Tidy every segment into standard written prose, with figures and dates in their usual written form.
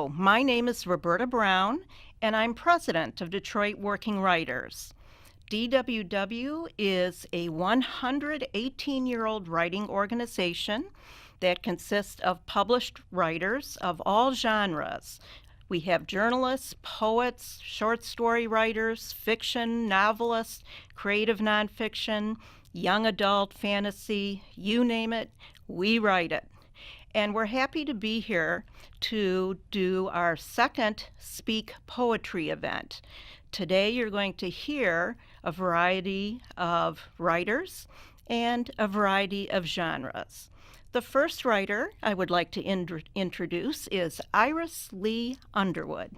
Hello, my name is Roberta Brown, and I'm president of Detroit Working Writers. DWW is a 118-year-old writing organization that consists of published writers of all genres. We have journalists, poets, short story writers, fiction, novelists, creative nonfiction, young adult fantasy, you name it, we write it. And we're happy to be here to do our second Speak Poetry event. Today you're going to hear a variety of writers and a variety of genres. The first writer I would like to introduce is Iris Lee Underwood.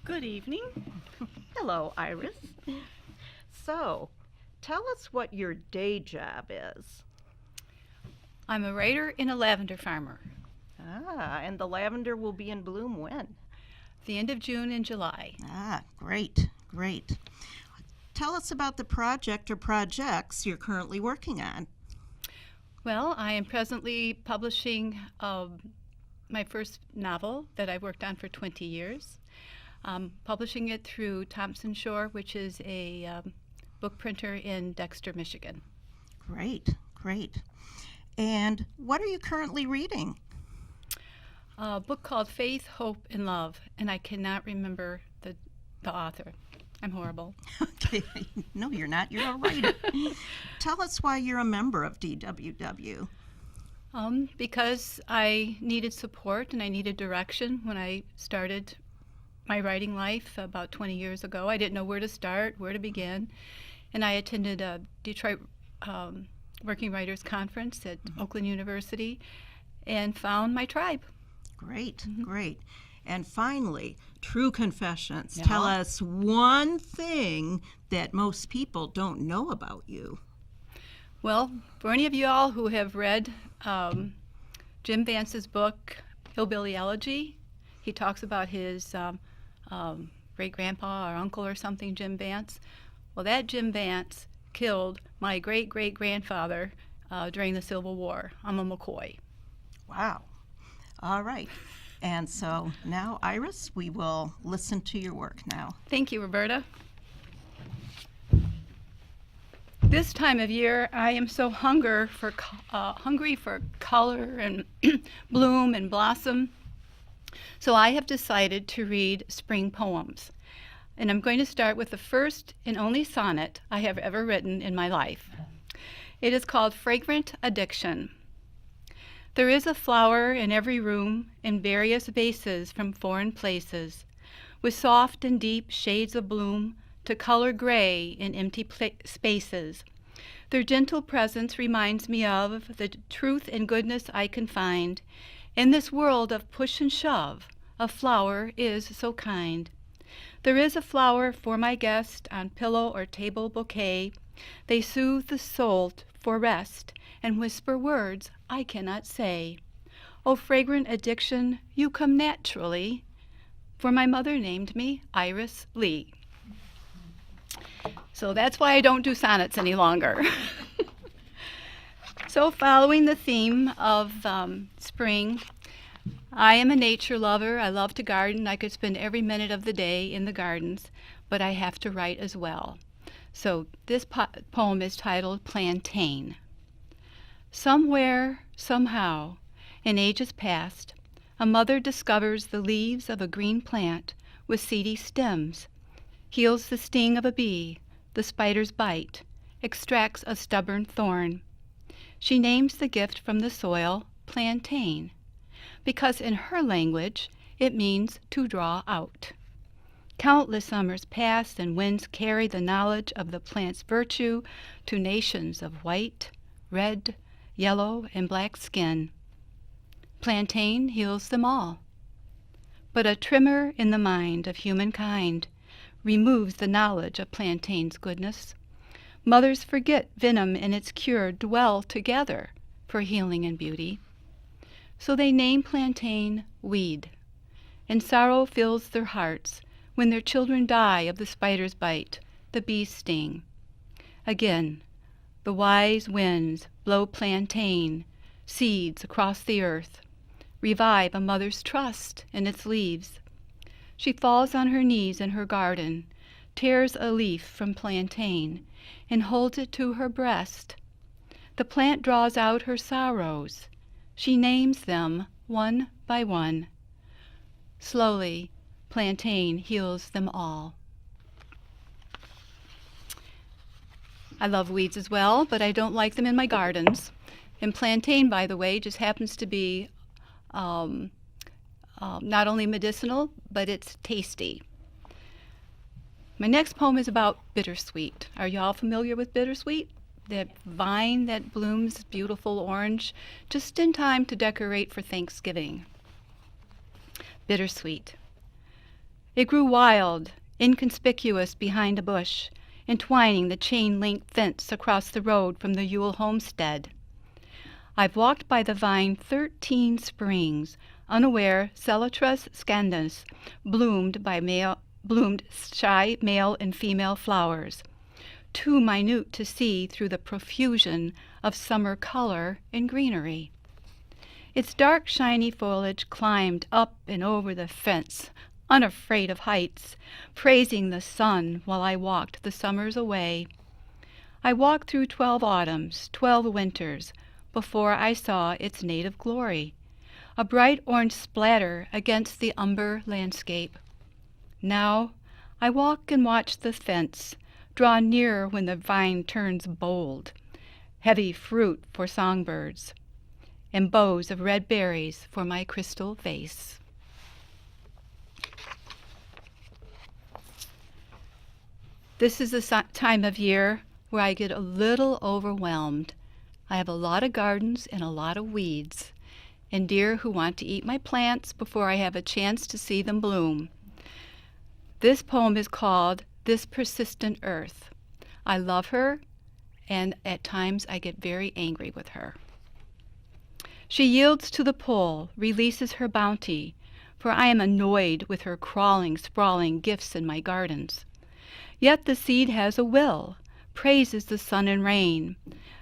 Good evening. Hello, Iris. So, tell us what your day job is. I'm a writer and a lavender farmer. And the lavender will be in bloom when? The end of June and July. Great. Tell us about the project or projects you're currently working on. Well, I am presently publishing my first novel that I've worked on for 20 years. Publishing it through Thompson Shore, which is a book printer in Dexter, Michigan. Great. And what are you currently reading? A book called Faith, Hope, and Love, and I cannot remember the author. I'm horrible. Okay, no, you're not. You're a writer. Tell us why you're a member of DWW. Because I needed support and I needed direction when I started my writing life about 20 years ago. I didn't know where to start, where to begin, and I attended a Detroit Working Writers Conference at Oakland University and found my tribe. Great. And finally, True Confessions. Yeah. Tell us one thing that most people don't know about you. Well, for any of you all who have read Jim Vance's book, Hillbilly Elegy, he talks about his great-grandpa or uncle or something, Jim Vance. Well, that Jim Vance killed my great-great-grandfather during the Civil War. I'm a McCoy. Wow. All right. And so now, Iris, we will listen to your work now. Thank you, Roberta. This time of year, I am so hungry for color and bloom and blossom. So I have decided to read spring poems. And I'm going to start with the first and only sonnet I have ever written in my life. It is called Fragrant Addiction. There is a flower in every room in various vases from foreign places, with soft and deep shades of bloom to color gray in empty spaces. Their gentle presence reminds me of the truth and goodness I can find. In this world of push and shove, a flower is so kind. There is a flower for my guest on pillow or table bouquet. They soothe the soul for rest and whisper words I cannot say. Oh, fragrant addiction, you come naturally, for my mother named me Iris Lee. So that's why I don't do sonnets any longer. So following the theme of spring, I am a nature lover. I love to garden. I could spend every minute of the day in the gardens, but I have to write as well. So this poem is titled Plantain. Somewhere, somehow, in ages past, a mother discovers the leaves of a green plant with seedy stems, heals the sting of a bee, the spider's bite, extracts a stubborn thorn. She names the gift from the soil plantain, because in her language it means to draw out. Countless summers pass and winds carry the knowledge of the plant's virtue to nations of white, red, yellow, and black skin. Plantain heals them all. But a tremor in the mind of humankind removes the knowledge of plantain's goodness. Mothers forget venom and its cure dwell together for healing and beauty. So they name plantain weed, and sorrow fills their hearts when their children die of the spider's bite, the bee's sting. Again, the wise winds blow plantain seeds across the earth, revive a mother's trust in its leaves. She falls on her knees in her garden, tears a leaf from plantain, and holds it to her breast. The plant draws out her sorrows. She names them one by one. Slowly, plantain heals them all. I love weeds as well, but I don't like them in my gardens. And plantain, by the way, just happens to be not only medicinal, but it's tasty. My next poem is about bittersweet. Are y'all familiar with bittersweet? That vine that blooms beautiful orange just in time to decorate for Thanksgiving. Bittersweet. It grew wild, inconspicuous behind a bush, entwining the chain-link fence across the road from the Yule homestead. I've walked by the vine 13 springs, unaware Celatrus scandens bloomed shy male and female flowers, too minute to see through the profusion of summer color and greenery. Its dark, shiny foliage climbed up and over the fence, unafraid of heights, praising the sun while I walked the summers away. I walked through 12 autumns, 12 winters, before I saw its native glory, a bright orange splatter against the umber landscape. Now I walk and watch the fence, draw near when the vine turns bold, heavy fruit for songbirds, and bows of red berries for my crystal vase. This is the time of year where I get a little overwhelmed. I have a lot of gardens and a lot of weeds, and deer who want to eat my plants before I have a chance to see them bloom. This poem is called This Persistent Earth. I love her, and at times I get very angry with her. She yields to the pull, releases her bounty, for I am annoyed with her crawling, sprawling gifts in my gardens. Yet the seed has a will, praises the sun and rain,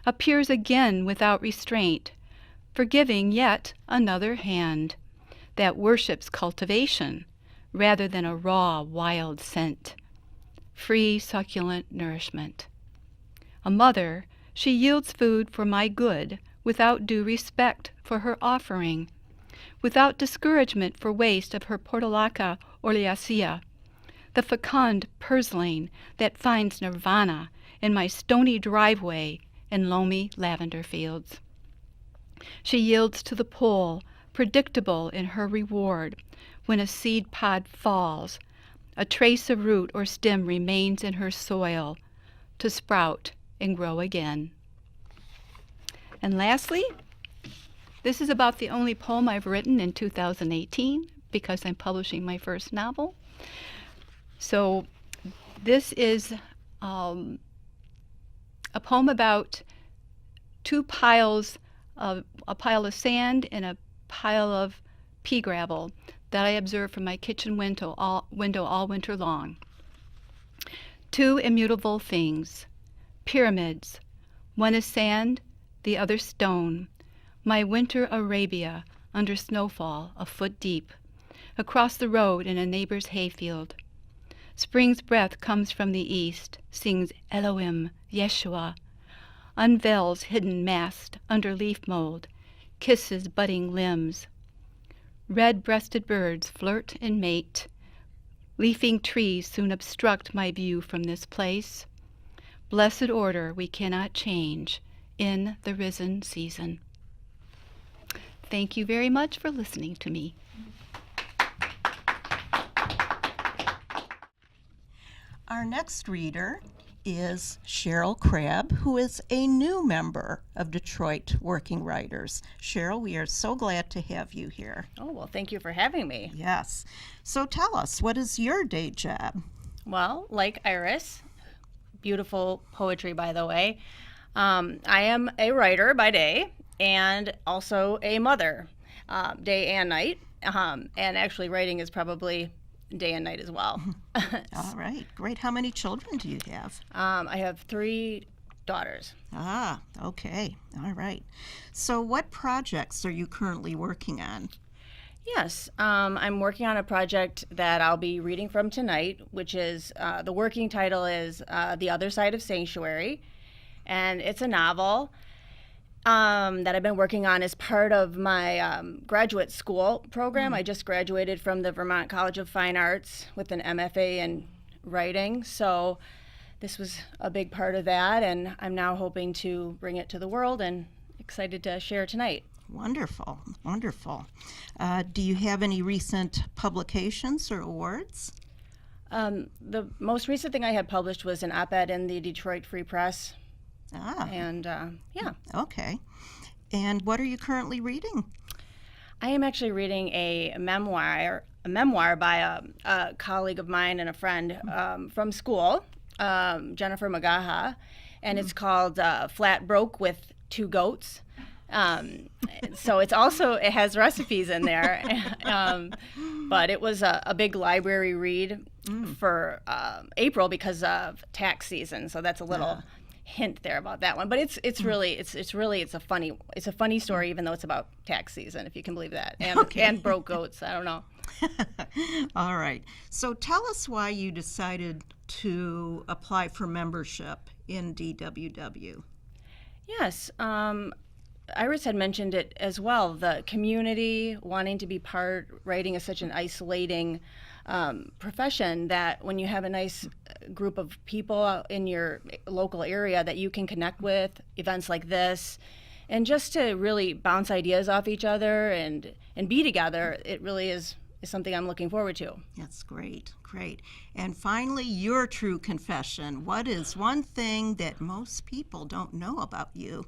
appears again without restraint, forgiving yet another hand that worships cultivation rather than a raw, wild scent. Free, succulent nourishment. A mother, she yields food for my good without due respect for her offering, without discouragement for waste of her portulaca oleacea, the fecund purslane that finds nirvana in my stony driveway and loamy lavender fields. She yields to the pull, predictable in her reward. When a seed pod falls, a trace of root or stem remains in her soil to sprout and grow again. And lastly, this is about the only poem I've written in 2018 because I'm publishing my first novel. So this is a poem about two piles of a pile of sand and a pile of pea gravel that I observe from my kitchen window all winter long. Two immutable things, pyramids, one is sand, the other stone, my winter Arabia under snowfall a foot deep, across the road in a neighbor's hayfield. Spring's breath comes from the east, sings Elohim, Yeshua, unveils hidden mast under leaf mold, kisses budding limbs. Red-breasted birds flirt and mate. Leafing trees soon obstruct my view from this place. Blessed order we cannot change in the risen season. Thank you very much for listening to me. Our next reader is Cheryl Crabb, who is a new member of Detroit Working Writers. Cheryl, we are so glad to have you here. Oh, well, thank you for having me. Yes. So tell us, what is your day job? Well, like Iris, beautiful poetry, by the way, I am a writer by day and also a mother, day and night. And actually, writing is probably day and night as well. All right, great. How many children do you have? I have three daughters. Ah, okay. All right. So what projects are you currently working on? Yes, I'm working on a project that I'll be reading from tonight, which is the working title is The Other Side of Sanctuary, and it's a novel that I've been working on as part of my graduate school program. I just graduated from the Vermont College of Fine Arts with an MFA in writing, so this was a big part of that, and I'm now hoping to bring it to the world and excited to share tonight. Wonderful, wonderful. Do you have any recent publications or awards? The most recent thing I had published was an op-ed in the Detroit Free Press, Ah, and yeah. okay. And what are you currently reading? I am actually reading a memoir by a colleague of mine and a friend from school, Jennifer Magaha, and it's called Flat Broke with Two Goats. So it has recipes in there, but it was a big library read for April because of tax season. So that's a little hint there about that one. But it's a funny story, even though it's about tax season, if you can believe that, and broke goats. I don't know. All right. So tell us why you decided to apply for membership in DWW. Yes. Iris had mentioned it as well, the community wanting to be part. Writing is such an isolating profession that when you have a nice group of people in your local area that you can connect with, events like this, and just to really bounce ideas off each other and be together, it really is something I'm looking forward to. That's great, great. And finally, your true confession. What is one thing that most people don't know about you?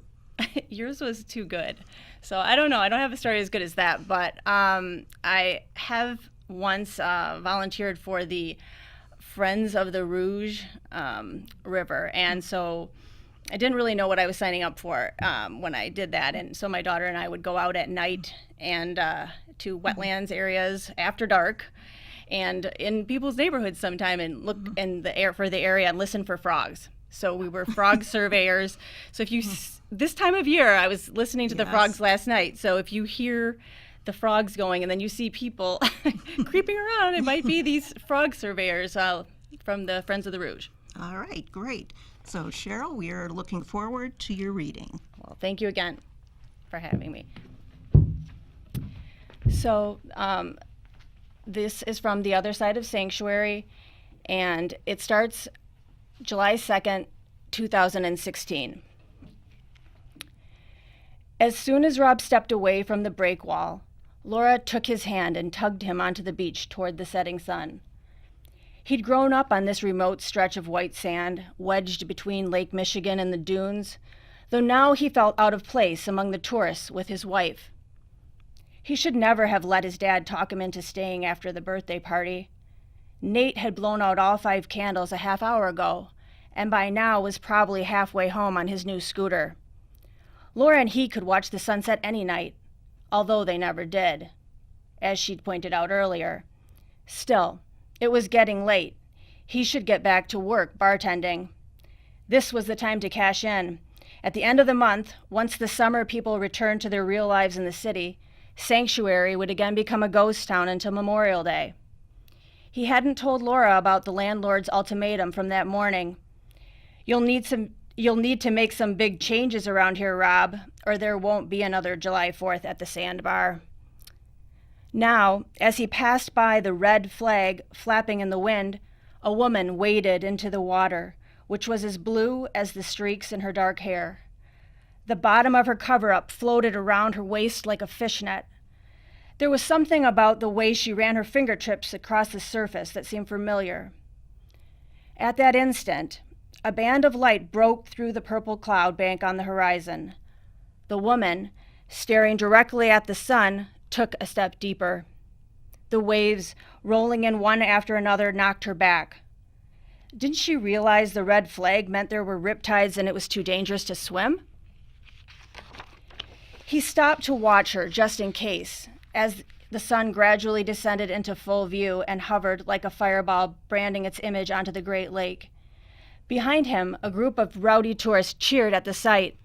Yours was too good. So I don't know. I don't have a story as good as that, but I have once volunteered for the Friends of the Rouge River. And so I didn't really know what I was signing up for when I did that. And so my daughter and I would go out at night and to wetlands areas after dark and in people's neighborhoods sometime and look in the air for the area and listen for frogs. So we were frog surveyors. So if you, this time of year, I was listening to the frogs last night. So if you hear the frogs going and then you see people creeping around, it might be these frog surveyors from the Friends of the Rouge. All right, great. So Cheryl, we are looking forward to your reading. Well, thank you again for having me. So this is from The Other Side of Sanctuary, and it starts July 2nd, 2016. As soon as Rob stepped away from the break wall, Laura took his hand and tugged him onto the beach toward the setting sun. He'd grown up on this remote stretch of white sand, wedged between Lake Michigan and the dunes, though now he felt out of place among the tourists with his wife. He should never have let his dad talk him into staying after the birthday party. Nate had blown out all 5 candles a half hour ago, and by now was probably halfway home on his new scooter. Laura and he could watch the sunset any night, although they never did, as she'd pointed out earlier. Still, it was getting late. He should get back to work bartending. This was the time to cash in. At the end of the month, once the summer people returned to their real lives in the city, Sanctuary would again become a ghost town until Memorial Day. He hadn't told Laura about the landlord's ultimatum from that morning. You'll need to make some big changes around here, Rob, or there won't be another July 4th at the Sandbar. Now, as he passed by the red flag flapping in the wind, a woman waded into the water, which was as blue as the streaks in her dark hair. The bottom of her cover-up floated around her waist like a fishnet. There was something about the way she ran her fingertips across the surface that seemed familiar. At that instant, a band of light broke through the purple cloud bank on the horizon. The woman, staring directly at the sun, took a step deeper. The waves, rolling in one after another, knocked her back. Didn't she realize the red flag meant there were riptides and it was too dangerous to swim? He stopped to watch her just in case, as the sun gradually descended into full view and hovered like a fireball, branding its image onto the Great Lake. Behind him, a group of rowdy tourists cheered at the sight.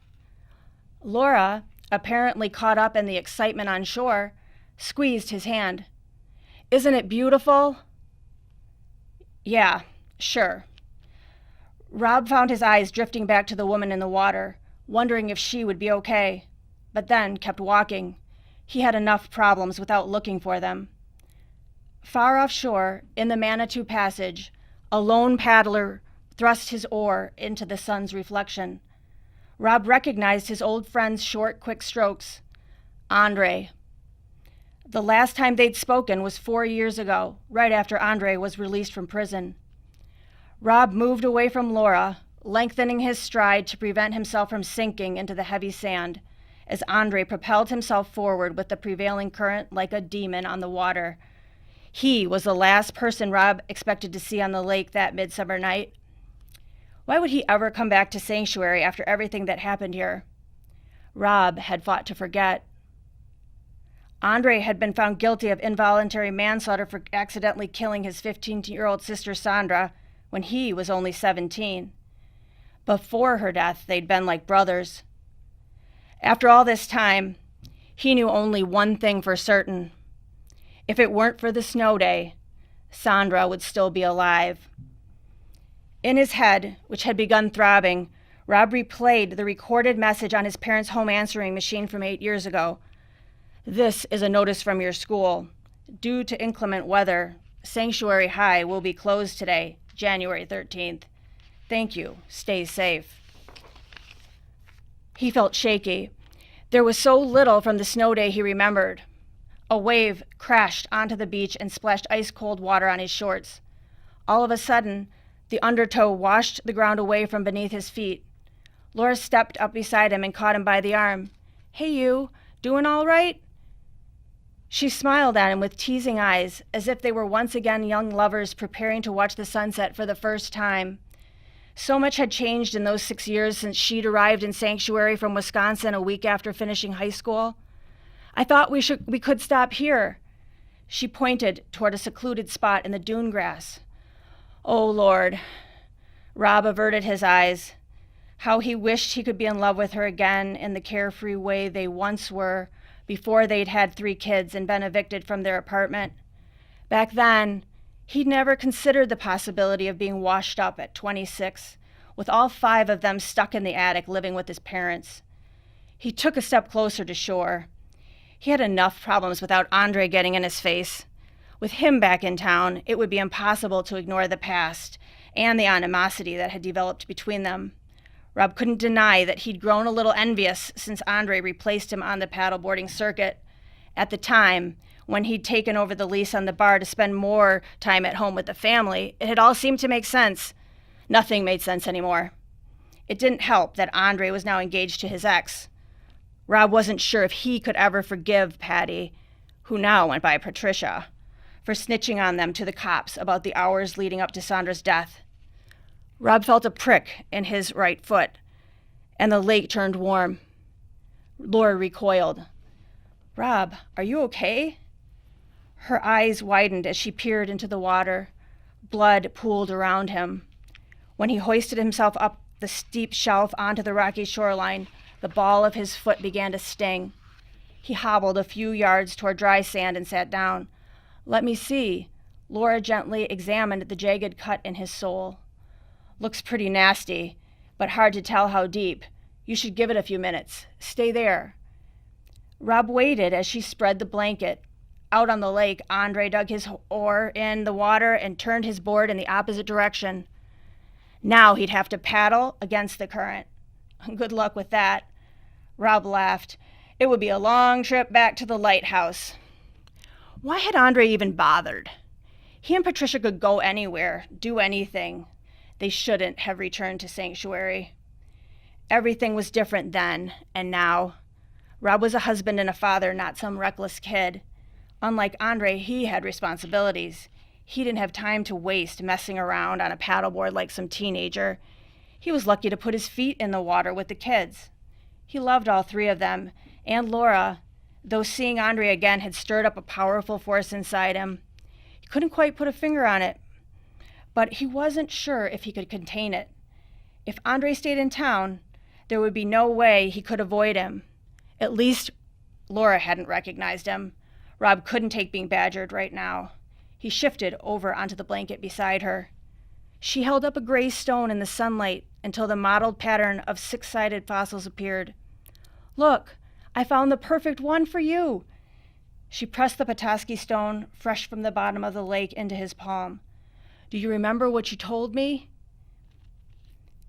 Laura, apparently caught up in the excitement on shore, squeezed his hand. "Isn't it beautiful?" "Yeah, sure." Rob found his eyes drifting back to the woman in the water, wondering if she would be okay, but then kept walking. He had enough problems without looking for them. Far offshore, in the Manitou Passage, a lone paddler thrust his oar into the sun's reflection. Rob recognized his old friend's short, quick strokes. Andre. The last time they'd spoken was 4 years ago, right after Andre was released from prison. Rob moved away from Laura, lengthening his stride to prevent himself from sinking into the heavy sand, as Andre propelled himself forward with the prevailing current like a demon on the water. He was the last person Rob expected to see on the lake that midsummer night. Why would he ever come back to Sanctuary after everything that happened here? Rob had fought to forget. Andre had been found guilty of involuntary manslaughter for accidentally killing his 15-year-old sister Sandra when he was only 17. Before her death, they'd been like brothers. After all this time, he knew only one thing for certain. If it weren't for the snow day, Sandra would still be alive. In his head, which had begun throbbing, Rob replayed the recorded message on his parents' home answering machine from 8 years ago. "This is a notice from your school. Due to inclement weather, Sanctuary High will be closed today, January 13th. Thank you. Stay safe." He felt shaky. There was so little from the snow day he remembered. A wave crashed onto the beach and splashed ice-cold water on his shorts. All of a sudden, the undertow washed the ground away from beneath his feet. Laura stepped up beside him and caught him by the arm. "Hey, you, doing all right?" She smiled at him with teasing eyes, as if they were once again young lovers preparing to watch the sunset for the first time. So much had changed in those 6 years since she'd arrived in Sanctuary from Wisconsin a week after finishing high school. "I thought we could stop here." She pointed toward a secluded spot in the dune grass. "Oh, Lord." Rob averted his eyes. How he wished he could be in love with her again in the carefree way they once were, before they'd had 3 kids and been evicted from their apartment. Back then, he'd never considered the possibility of being washed up at 26, with all 5 of them stuck in the attic living with his parents. He took a step closer to shore. He had enough problems without Andre getting in his face. With him back in town, it would be impossible to ignore the past and the animosity that had developed between them. Rob couldn't deny that he'd grown a little envious since Andre replaced him on the paddleboarding circuit. At the time, when he'd taken over the lease on the bar to spend more time at home with the family, it had all seemed to make sense. Nothing made sense anymore. It didn't help that Andre was now engaged to his ex. Rob wasn't sure if he could ever forgive Patty, who now went by Patricia, for snitching on them to the cops about the hours leading up to Sandra's death. Rob felt a prick in his right foot, and the lake turned warm. Laura recoiled. "Rob, are you okay?" Her eyes widened as she peered into the water. Blood pooled around him. When he hoisted himself up the steep shelf onto the rocky shoreline, the ball of his foot began to sting. He hobbled a few yards toward dry sand and sat down. "Let me see." Laura gently examined the jagged cut in his sole. "Looks pretty nasty, but hard to tell how deep. You should give it a few minutes. Stay there." Rob waited as she spread the blanket. Out on the lake, Andre dug his oar in the water and turned his board in the opposite direction. Now he'd have to paddle against the current. Good luck with that. Rob laughed. It would be a long trip back to the lighthouse. Why had Andre even bothered? He and Patricia could go anywhere, do anything. They shouldn't have returned to Sanctuary. Everything was different then and now. Rob was a husband and a father, not some reckless kid. Unlike Andre, he had responsibilities. He didn't have time to waste messing around on a paddleboard like some teenager. He was lucky to put his feet in the water with the kids. He loved all 3 of them, and Laura, though seeing Andre again had stirred up a powerful force inside him. He couldn't quite put a finger on it, but he wasn't sure if he could contain it. If Andre stayed in town, there would be no way he could avoid him. At least Laura hadn't recognized him. Rob couldn't take being badgered right now. He shifted over onto the blanket beside her. She held up a gray stone in the sunlight until the mottled pattern of six-sided fossils appeared. "Look, I found the perfect one for you." She pressed the Petoskey stone, fresh from the bottom of the lake, into his palm. "Do you remember what you told me?"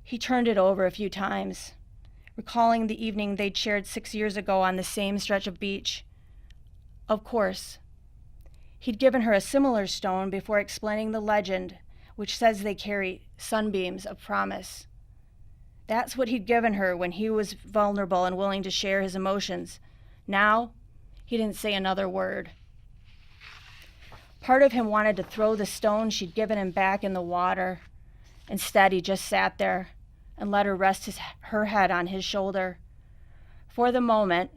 He turned it over a few times, recalling the evening they'd shared 6 years ago on the same stretch of beach. Of course. He'd given her a similar stone before explaining the legend, which says they carry sunbeams of promise. That's what he'd given her when he was vulnerable and willing to share his emotions. Now, he didn't say another word. Part of him wanted to throw the stone she'd given him back in the water. Instead, he just sat there and let her rest her head on his shoulder. For the moment,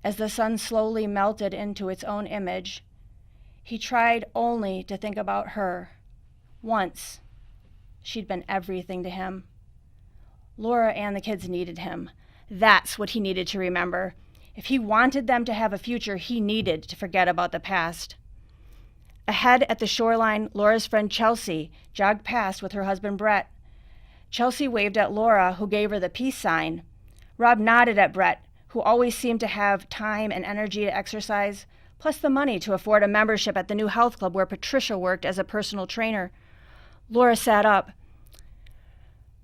as the sun slowly melted into its own image, he tried only to think about her. Once, she'd been everything to him. Laura and the kids needed him. That's what he needed to remember. If he wanted them to have a future, he needed to forget about the past. Ahead at the shoreline, Laura's friend Chelsea jogged past with her husband Brett. Chelsea waved at Laura, who gave her the peace sign. Rob nodded at Brett, who always seemed to have time and energy to exercise, plus the money to afford a membership at the new health club where Patricia worked as a personal trainer. Laura sat up.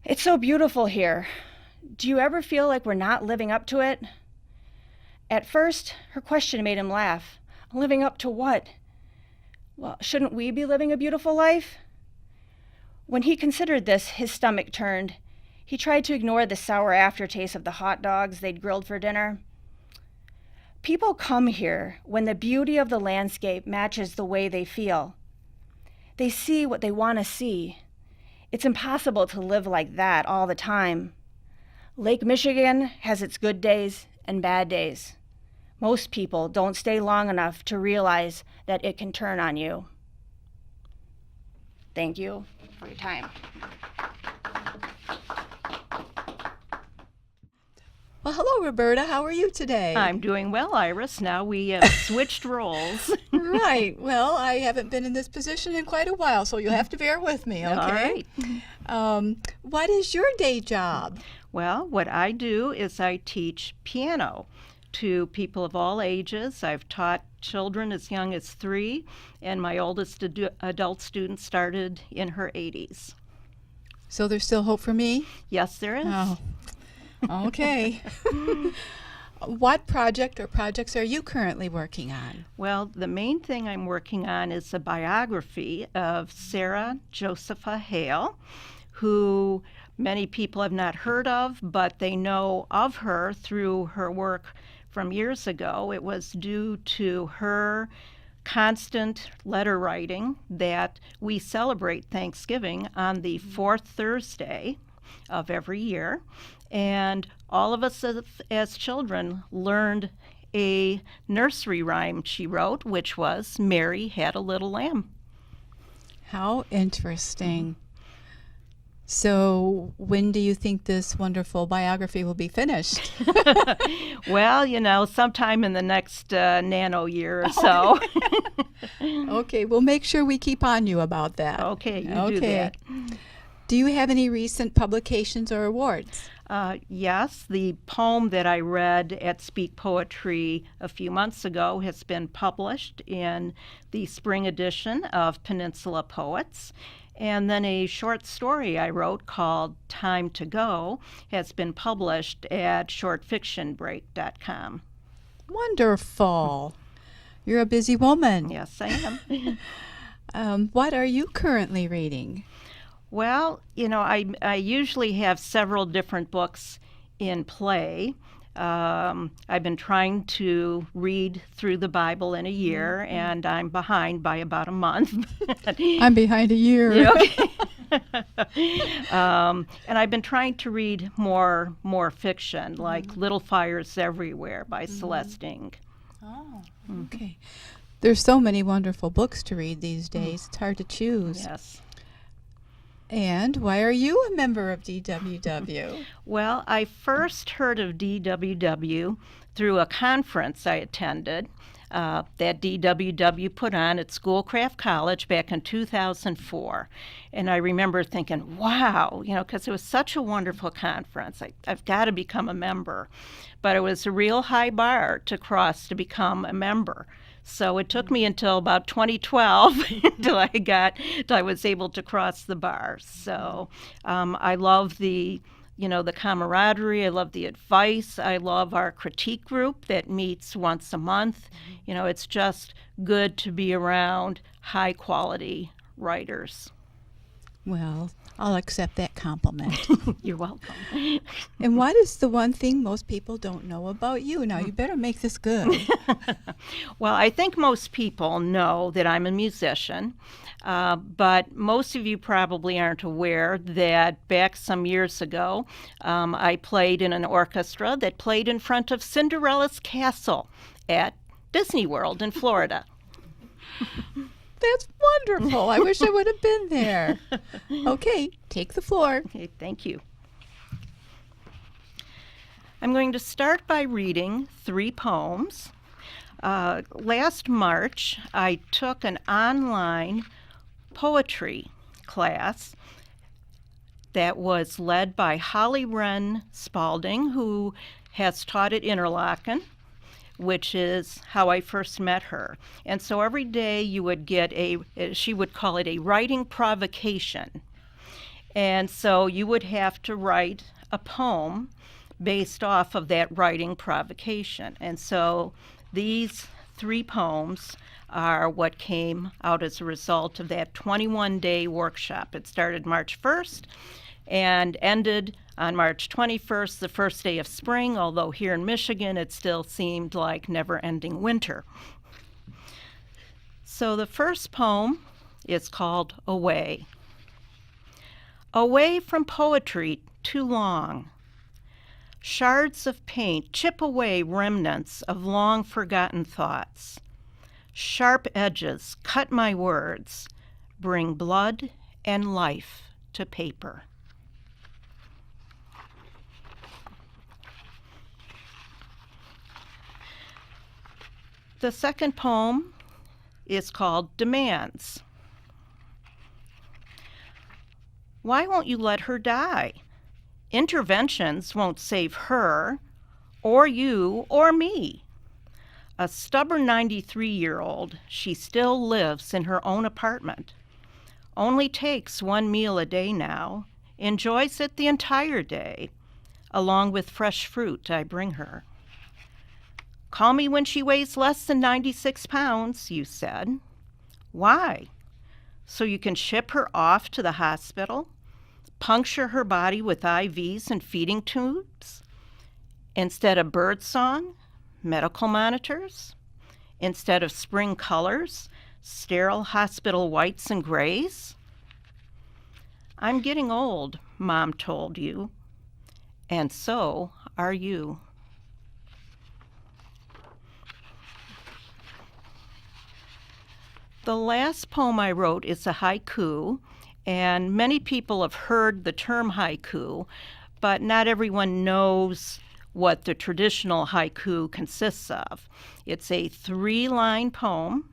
"It's so beautiful here. Do you ever feel like we're not living up to it?" At first, her question made him laugh. Living up to what? Well, shouldn't we be living a beautiful life? When he considered this, his stomach turned. He tried to ignore the sour aftertaste of the hot dogs they'd grilled for dinner. People come here when the beauty of the landscape matches the way they feel. They see what they want to see. It's impossible to live like that all the time. Lake Michigan has its good days and bad days. Most people don't stay long enough to realize that it can turn on you. Thank you for your time. Well, hello, Roberta. How are you today? I'm doing well, Iris. Now we have switched roles. Right. Well, I haven't been in this position in quite a while, so you'll have to bear with me, okay? All right. What is your day job? Well, what I do is I teach piano to people of all ages. I've taught children as young as 3, and my oldest adult student started in her 80s. So there's still hope for me? Yes, there is. Oh, okay. What project or projects are you currently working on? Well, the main thing I'm working on is a biography of Sarah Josepha Hale, who many people have not heard of, but they know of her through her work from years ago. It was due to her constant letter writing that we celebrate Thanksgiving on the 4th Thursday of every year. And all of us as children learned a nursery rhyme she wrote, which was Mary Had a Little Lamb. How interesting. So when do you think this wonderful biography will be finished? Well, sometime in the next nano year or so. Okay, we'll make sure we keep on you about that. Okay, you do that. Do you have any recent publications or awards? Yes, the poem that I read at Speak Poetry a few months ago has been published in the spring edition of Peninsula Poets. And then a short story I wrote called Time to Go has been published at shortfictionbreak.com. Wonderful. You're a busy woman. Yes, I am. What are you currently reading? Well, I usually have several different books in play. I've been trying to read through the Bible in a year, and I'm behind by about a month. I'm behind a year. Yeah, okay. And I've been trying to read more fiction, like Little Fires Everywhere by Celeste Ng. Oh, okay. There's so many wonderful books to read these days. It's hard to choose. Yes. And why are you a member of DWW? Well, I first heard of DWW through a conference I attended that DWW put on at Schoolcraft College back in 2004. And I remember thinking, wow, because it was such a wonderful conference. I've got to become a member. But it was a real high bar to cross to become a member. So it took me until about 2012 until I was able to cross the bar. So I love the camaraderie. I love the advice. I love our critique group that meets once a month. It's just good to be around high quality writers. Well, I'll accept that compliment. You're welcome. And what is the one thing most people don't know about you? Now, you better make this good. Well, I think most people know that I'm a musician, but most of you probably aren't aware that back some years ago, I played in an orchestra that played in front of Cinderella's castle at Disney World in Florida. That's wonderful. I wish I would have been there. Okay, take the floor. Okay, thank you. I'm going to start by reading 3 poems. Last March, I took an online poetry class that was led by Holly Wren Spalding, who has taught at Interlochen, which is how I first met her. And so every day you would get she would call it a writing provocation. And so you would have to write a poem based off of that writing provocation. And so these 3 poems are what came out as a result of that 21-day workshop. It started March 1st and ended on March 21st, the first day of spring, although here in Michigan it still seemed like never-ending winter. So the first poem is called Away. Away from poetry too long. Shards of paint chip away remnants of long-forgotten thoughts. Sharp edges cut my words, bring blood and life to paper. The second poem is called Demands. Why won't you let her die? Interventions won't save her, or you, or me. A stubborn 93-year-old, she still lives in her own apartment. Only takes 1 meal a day now, enjoys it the entire day, along with fresh fruit I bring her. Call me when she weighs less than 96 pounds, you said. Why? So you can ship her off to the hospital, puncture her body with IVs and feeding tubes? Instead of birdsong, medical monitors? Instead of spring colors, sterile hospital whites and grays? I'm getting old, Mom told you, and so are you. The last poem I wrote is a haiku, and many people have heard the term haiku, but not everyone knows what the traditional haiku consists of. It's a 3-line poem.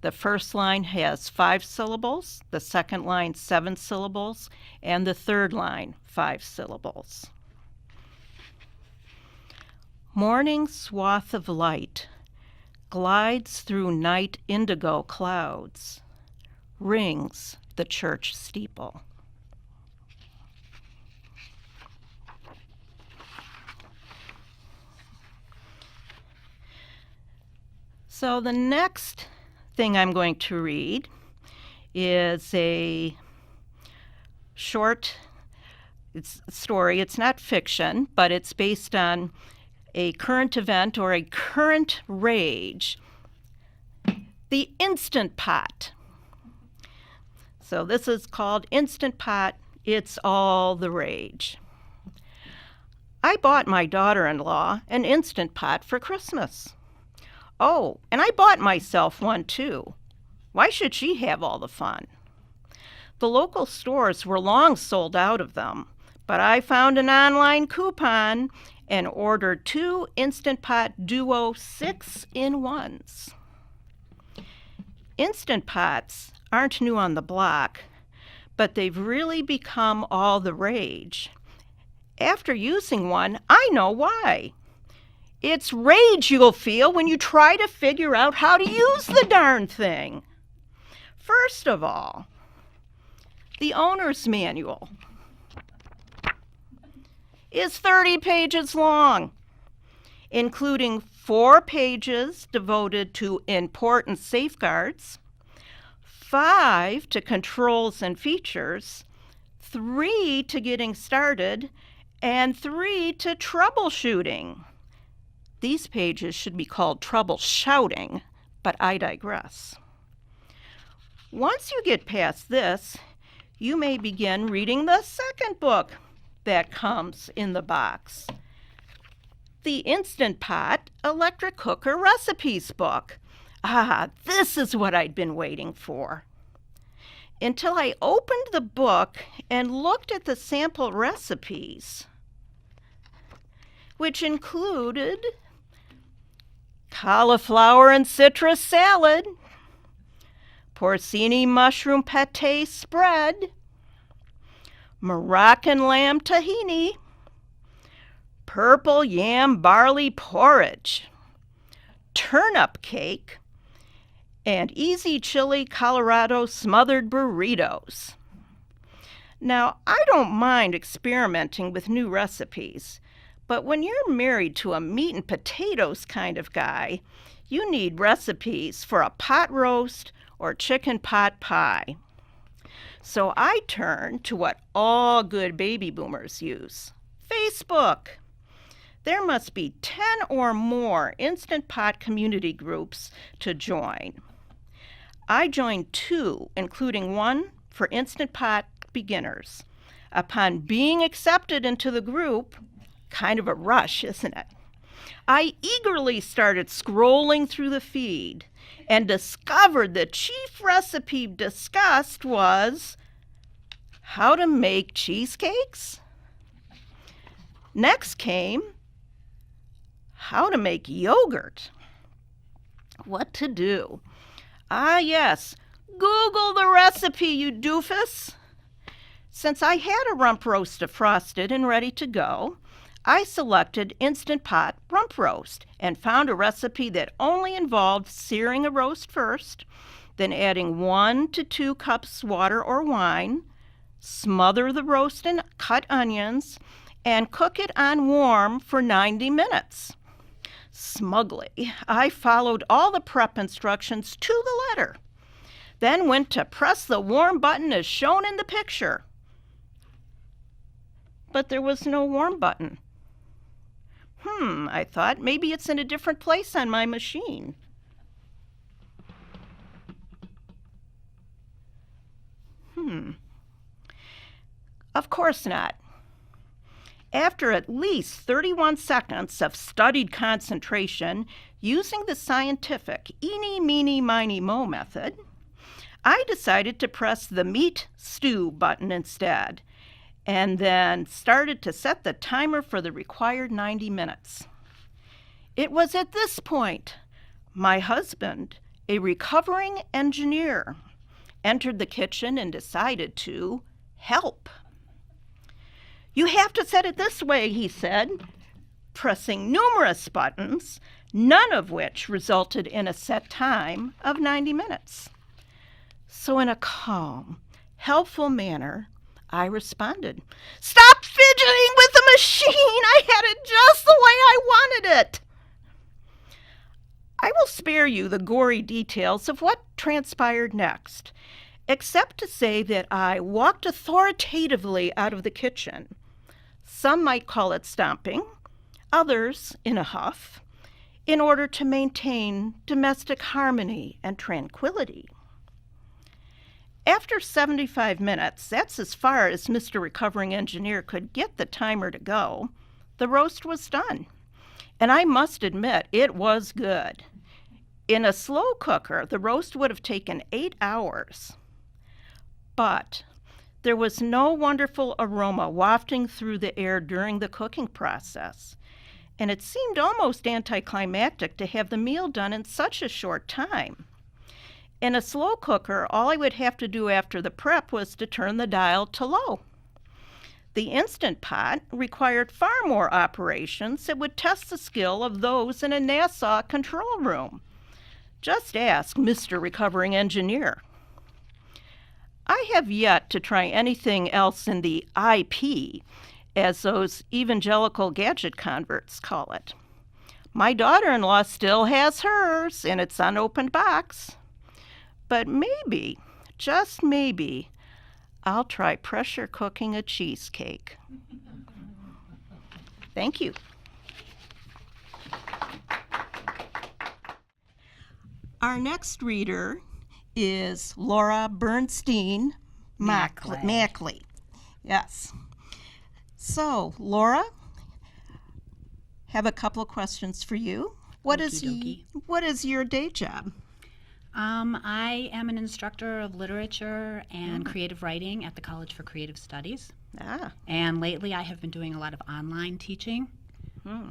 The first line has 5 syllables, the second line 7 syllables, and the third line 5 syllables. Morning swath of light glides through night indigo clouds, rings the church steeple. So the next thing I'm going to read is a short story. It's not fiction, but it's based on a current event or a current rage, the Instant Pot. So this is called Instant Pot. It's all the rage. I bought my daughter-in-law an Instant Pot for Christmas. Oh, and I bought myself one too. Why should she have all the fun? The local stores were long sold out of them, but I found an online coupon and ordered 2 Instant Pot Duo 6-in-1s. Instant Pots aren't new on the block, but they've really become all the rage. After using one, I know why. It's rage you'll feel when you try to figure out how to use the darn thing. First of all, the owner's manual is 30 pages long, including 4 pages devoted to important safeguards, 5 to controls and features, 3 to getting started, and 3 to troubleshooting. These pages should be called troubleshouting, but I digress. Once you get past this, you may begin reading the second book that comes in the box, the Instant Pot Electric Cooker Recipes book. This is what I'd been waiting for. Until I opened the book and looked at the sample recipes, which included cauliflower and citrus salad, porcini mushroom pate spread, Moroccan lamb tahini, purple yam barley porridge, turnip cake, and easy chili Colorado smothered burritos. Now, I don't mind experimenting with new recipes, but when you're married to a meat and potatoes kind of guy, you need recipes for a pot roast or chicken pot pie. So I turn to what all good baby boomers use, Facebook. There must be 10 or more Instant Pot community groups to join. I joined 2, including one for Instant Pot beginners. Upon being accepted into the group, kind of a rush, isn't it? I eagerly started scrolling through the feed and discovered the chief recipe discussed was how to make cheesecakes. Next came how to make yogurt. What to do? Yes, Google the recipe, you doofus. Since I had a rump roast defrosted and ready to go, I selected Instant Pot rump roast and found a recipe that only involved searing a roast first, then adding 1 to 2 cups water or wine, smother the roast in cut onions, and cook it on warm for 90 minutes. Smugly, I followed all the prep instructions to the letter, then went to press the warm button as shown in the picture. But there was no warm button. I thought maybe it's in a different place on my machine. Of course not. After at least 31 seconds of studied concentration using the scientific eeny, meeny, miny, mo method, I decided to press the meat stew button instead, and then started to set the timer for the required 90 minutes. It was at this point my husband, a recovering engineer, entered the kitchen and decided to help. "You have to set it this way," he said, pressing numerous buttons, none of which resulted in a set time of 90 minutes. So in a calm, helpful manner, I responded, "Stop fidgeting with the machine! I had it just the way I wanted it!" I will spare you the gory details of what transpired next, except to say that I walked authoritatively out of the kitchen. Some might call it stomping, others in a huff, in order to maintain domestic harmony and tranquility. After 75 minutes, that's as far as Mr. Recovering Engineer could get the timer to go, the roast was done. And I must admit, it was good. In a slow cooker, the roast would have taken 8 hours. But There was no wonderful aroma wafting through the air during the cooking process, and it seemed almost anticlimactic to have the meal done in such a short time. In a slow cooker, all I would have to do after the prep was to turn the dial to low. The Instant Pot required far more operations that would test the skill of those in a NASA control room. Just ask Mr. Recovering Engineer. I have yet to try anything else in the IP, as those evangelical gadget converts call it. My daughter-in-law still has hers in its unopened box. But maybe, just maybe, I'll try pressure cooking a cheesecake. Thank you. Our next reader is Laura Bernstein Mackley. Yes. So, Laura, have a couple of questions for you. What is your day job? I am an instructor of literature and creative writing at the College for Creative Studies. And lately I have been doing a lot of online teaching.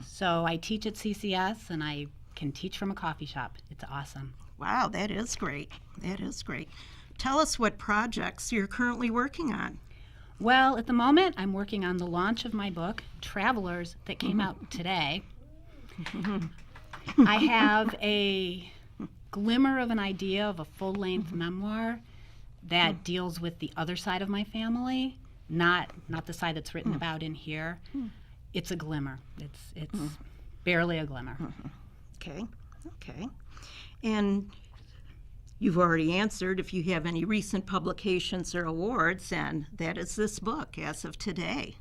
So I teach at CCS and I can teach from a coffee shop. It's awesome. Wow, that is great. That is great. Tell us what projects you're currently working on. Well, at the moment I'm working on the launch of my book, Travelers, that came out today. I have a glimmer of an idea of a full-length memoir that deals with the other side of my family, not the side that's written about in here. It's a glimmer. It's barely a glimmer. Okay. And you've already answered if you have any recent publications or awards, and that is this book as of today.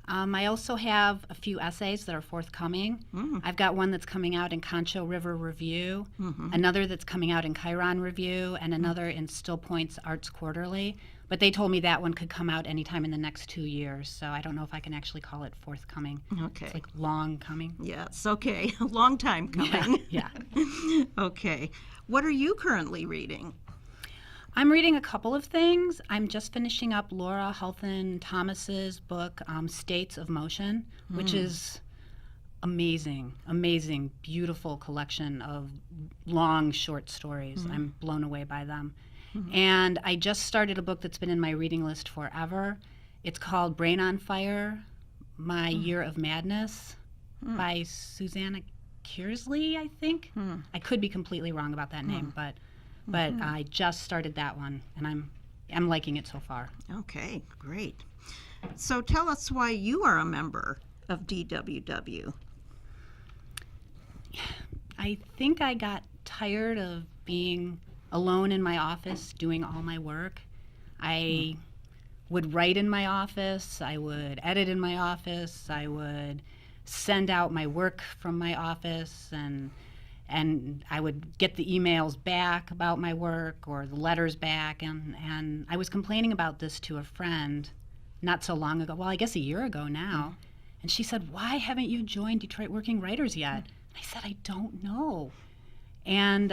I also have a few essays that are forthcoming. I've got one that's coming out in Concho River Review, another that's coming out in Chiron Review, and another in Still Point's Arts Quarterly. But they told me that one could come out anytime in the next 2 years, so I don't know if I can actually call it forthcoming. Okay. It's like long coming. Yes, okay. A long time coming. Yeah. Okay. What are you currently reading? I'm reading a couple of things. I'm just finishing up Laura Halton Thomas's book, States of Motion, which is amazing, beautiful collection of long short stories. I'm blown away by them. And I just started a book that's been in my reading list forever. It's called Brain on Fire, My Year of Madness by Susanna Kearsley, I think. I could be completely wrong about that name, but I just started that one, and I'm liking it so far. Okay, great. So tell us why you are a member of DWW. I think I got tired of being alone in my office doing all my work. I would write in my office, I would edit in my office, I would send out my work from my office, and I would get the emails back about my work or the letters back, and I was complaining about this to a friend not so long ago, well, I guess a year ago now, and she said, "Why haven't you joined Detroit Working Writers yet?" And I said, "I don't know." And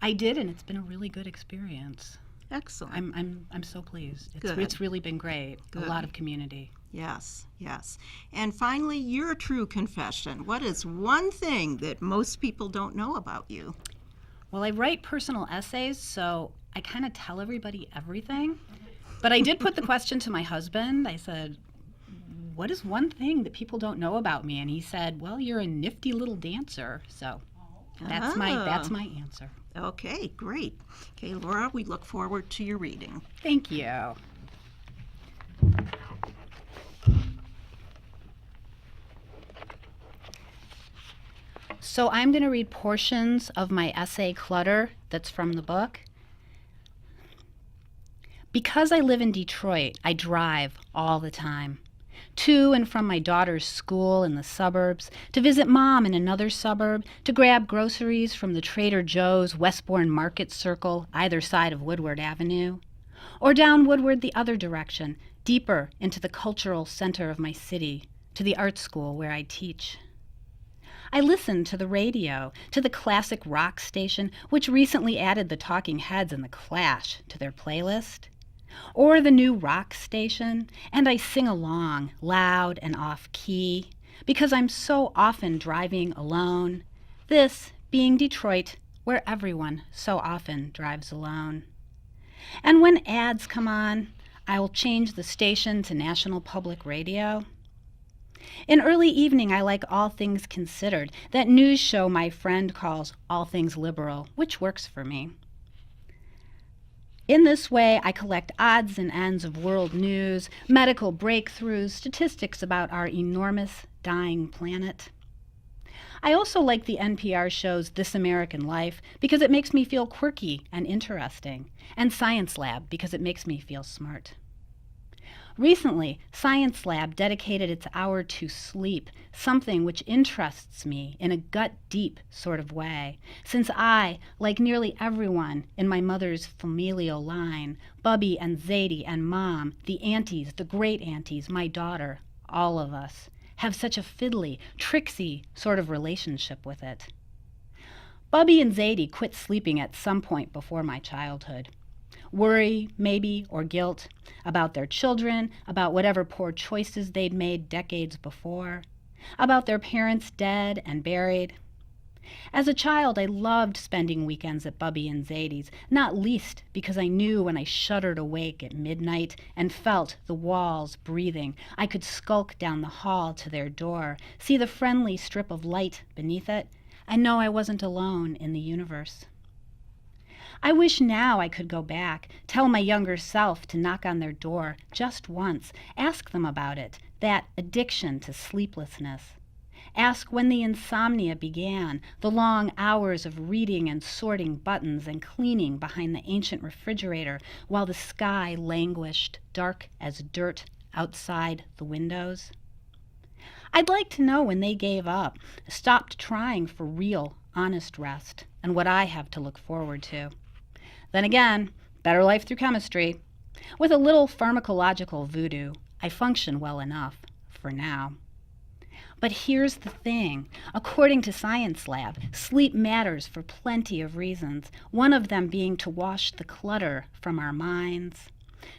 I did, and it's been a really good experience. Excellent. I'm so pleased. Good. It's really been great. Good. A lot of community. Yes. And finally, your true confession. What is one thing that most people don't know about you? Well, I write personal essays, so I kind of tell everybody everything. But I did put the question to my husband. I said, "What is one thing that people don't know about me?" And he said, "Well, you're a nifty little dancer." So that's my answer. Okay, great. Okay, Laura, we look forward to your reading. Thank you. So I'm going to read portions of my essay Clutter that's from the book. Because I live in Detroit, I drive all the time. To and from my daughter's school in the suburbs, to visit Mom in another suburb, to grab groceries from the Trader Joe's Westbourne Market Circle, either side of Woodward Avenue, or down Woodward the other direction, deeper into the cultural center of my city, to the art school where I teach. I listen to the radio, to the classic rock station, which recently added the Talking Heads and the Clash to their playlist. or the new rock station, and I sing along, loud and off-key, because I'm so often driving alone, this being Detroit, where everyone so often drives alone. And when ads come on, I'll change the station to National Public Radio. In early evening, I like All Things Considered, that news show my friend calls All Things Liberal, which works for me. In this way, I collect odds and ends of world news, medical breakthroughs, statistics about our enormous, dying planet. I also like the NPR shows This American Life because it makes me feel quirky and interesting, and Science Lab because it makes me feel smart. Recently, Science Lab dedicated its hour to sleep, something which interests me in a gut-deep sort of way, since I, like nearly everyone in my mother's familial line, Bubby and Zadie and Mom, the aunties, the great-aunties, my daughter, all of us, have such a fiddly, tricksy sort of relationship with it. Bubby and Zadie quit sleeping at some point before my childhood. Worry, maybe, or guilt about their children, about whatever poor choices they'd made decades before, about their parents dead and buried. As a child, I loved spending weekends at Bubby and Zadie's, not least because I knew when I shuddered awake at midnight and felt the walls breathing, I could skulk down the hall to their door, see the friendly strip of light beneath it, and know I wasn't alone in the universe. I wish now I could go back, tell my younger self to knock on their door just once, ask them about it, that addiction to sleeplessness. Ask when the insomnia began, the long hours of reading and sorting buttons and cleaning behind the ancient refrigerator while the sky languished, dark as dirt, outside the windows. I'd like to know when they gave up, stopped trying for real, honest rest, and what I have to look forward to. Then again, better life through chemistry. With a little pharmacological voodoo, I function well enough, for now. But here's the thing. According to Science Lab, sleep matters for plenty of reasons, one of them being to wash the clutter from our minds.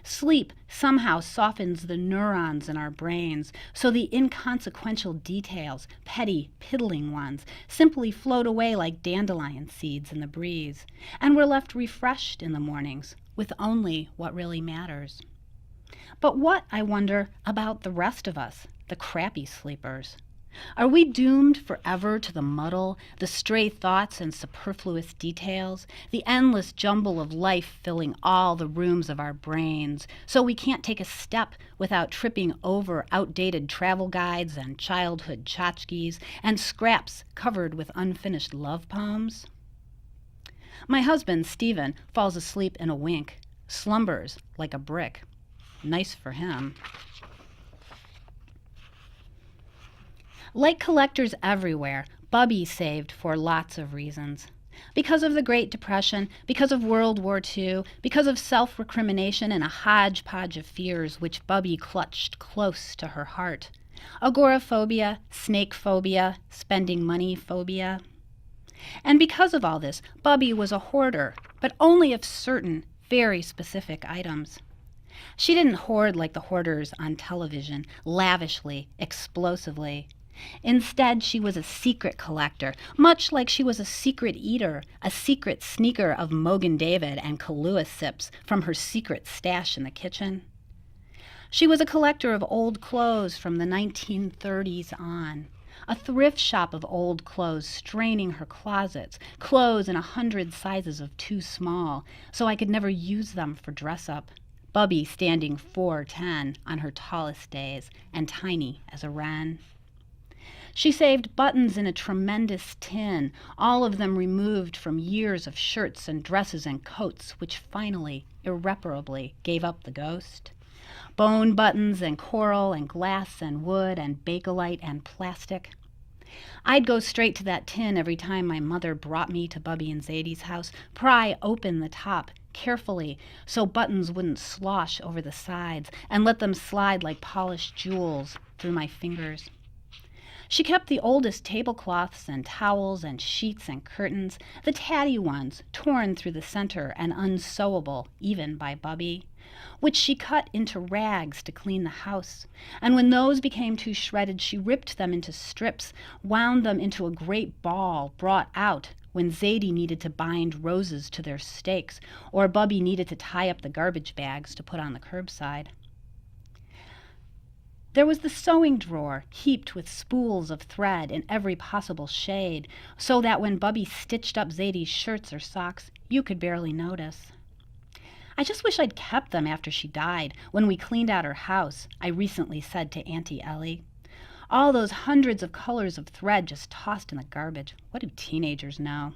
Sleep somehow softens the neurons in our brains, so the inconsequential details, petty, piddling ones, simply float away like dandelion seeds in the breeze, and we're left refreshed in the mornings with only what really matters. But what, I wonder, about the rest of us, the crappy sleepers? Are we doomed forever to the muddle, the stray thoughts and superfluous details, the endless jumble of life filling all the rooms of our brains, so we can't take a step without tripping over outdated travel guides and childhood tchotchkes and scraps covered with unfinished love poems? My husband, Stephen, falls asleep in a wink, slumbers like a brick. Nice for him. Like collectors everywhere, Bubby saved for lots of reasons. Because of the Great Depression, because of World War II, because of self-recrimination and a hodgepodge of fears which Bubby clutched close to her heart. Agoraphobia, snake phobia, spending money phobia. And because of all this, Bubby was a hoarder, but only of certain, very specific items. She didn't hoard like the hoarders on television, lavishly, explosively. Instead, she was a secret collector, much like she was a secret eater, a secret sneaker of Mogan David and Kahlua sips from her secret stash in the kitchen. She was a collector of old clothes from the 1930s on, a thrift shop of old clothes straining her closets, clothes in 100 sizes of too small, so I could never use them for dress-up. Bubby standing 4'10" on her tallest days and tiny as a wren. She saved buttons in a tremendous tin, all of them removed from years of shirts and dresses and coats, which finally, irreparably, gave up the ghost. Bone buttons and coral and glass and wood and bakelite and plastic. I'd go straight to that tin every time my mother brought me to Bubby and Zadie's house, pry open the top carefully so buttons wouldn't slosh over the sides, and let them slide like polished jewels through my fingers. She kept the oldest tablecloths and towels and sheets and curtains, the tatty ones torn through the center and unsewable even by Bubby, which she cut into rags to clean the house. And when those became too shredded, she ripped them into strips, wound them into a great ball brought out when Zadie needed to bind roses to their stakes, or Bubby needed to tie up the garbage bags to put on the curbside. There was the sewing drawer heaped with spools of thread in every possible shade, so that when Bubby stitched up Zadie's shirts or socks, you could barely notice. I just wish I'd kept them after she died, when we cleaned out her house, I recently said to Auntie Ellie. All those hundreds of colors of thread just tossed in the garbage. What do teenagers know?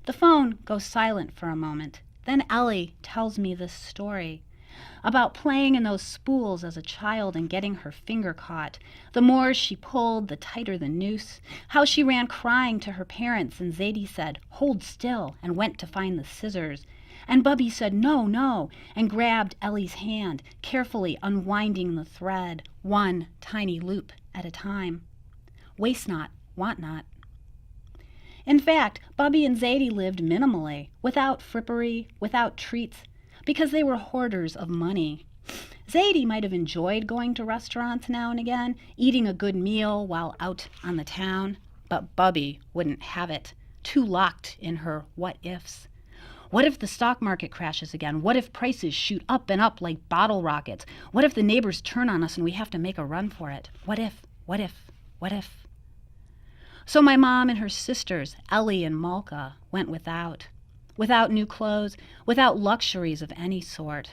The phone goes silent for a moment. Then Ellie tells me this story about playing in those spools as a child and getting her finger caught. The more she pulled, the tighter the noose. How she ran crying to her parents, and Zadie said, "Hold still," and went to find the scissors. And Bubby said, "No, no," and grabbed Ellie's hand, carefully unwinding the thread, one tiny loop at a time. Waste not, want not. In fact, Bubby and Zadie lived minimally, without frippery, without treats, because they were hoarders of money. Zadie might have enjoyed going to restaurants now and again, eating a good meal while out on the town, but Bubby wouldn't have it, too locked in her what-ifs. What if the stock market crashes again? What if prices shoot up and up like bottle rockets? What if the neighbors turn on us and we have to make a run for it? What if, what if, what if? So my mom and her sisters, Ellie and Malka, went without new clothes, without luxuries of any sort.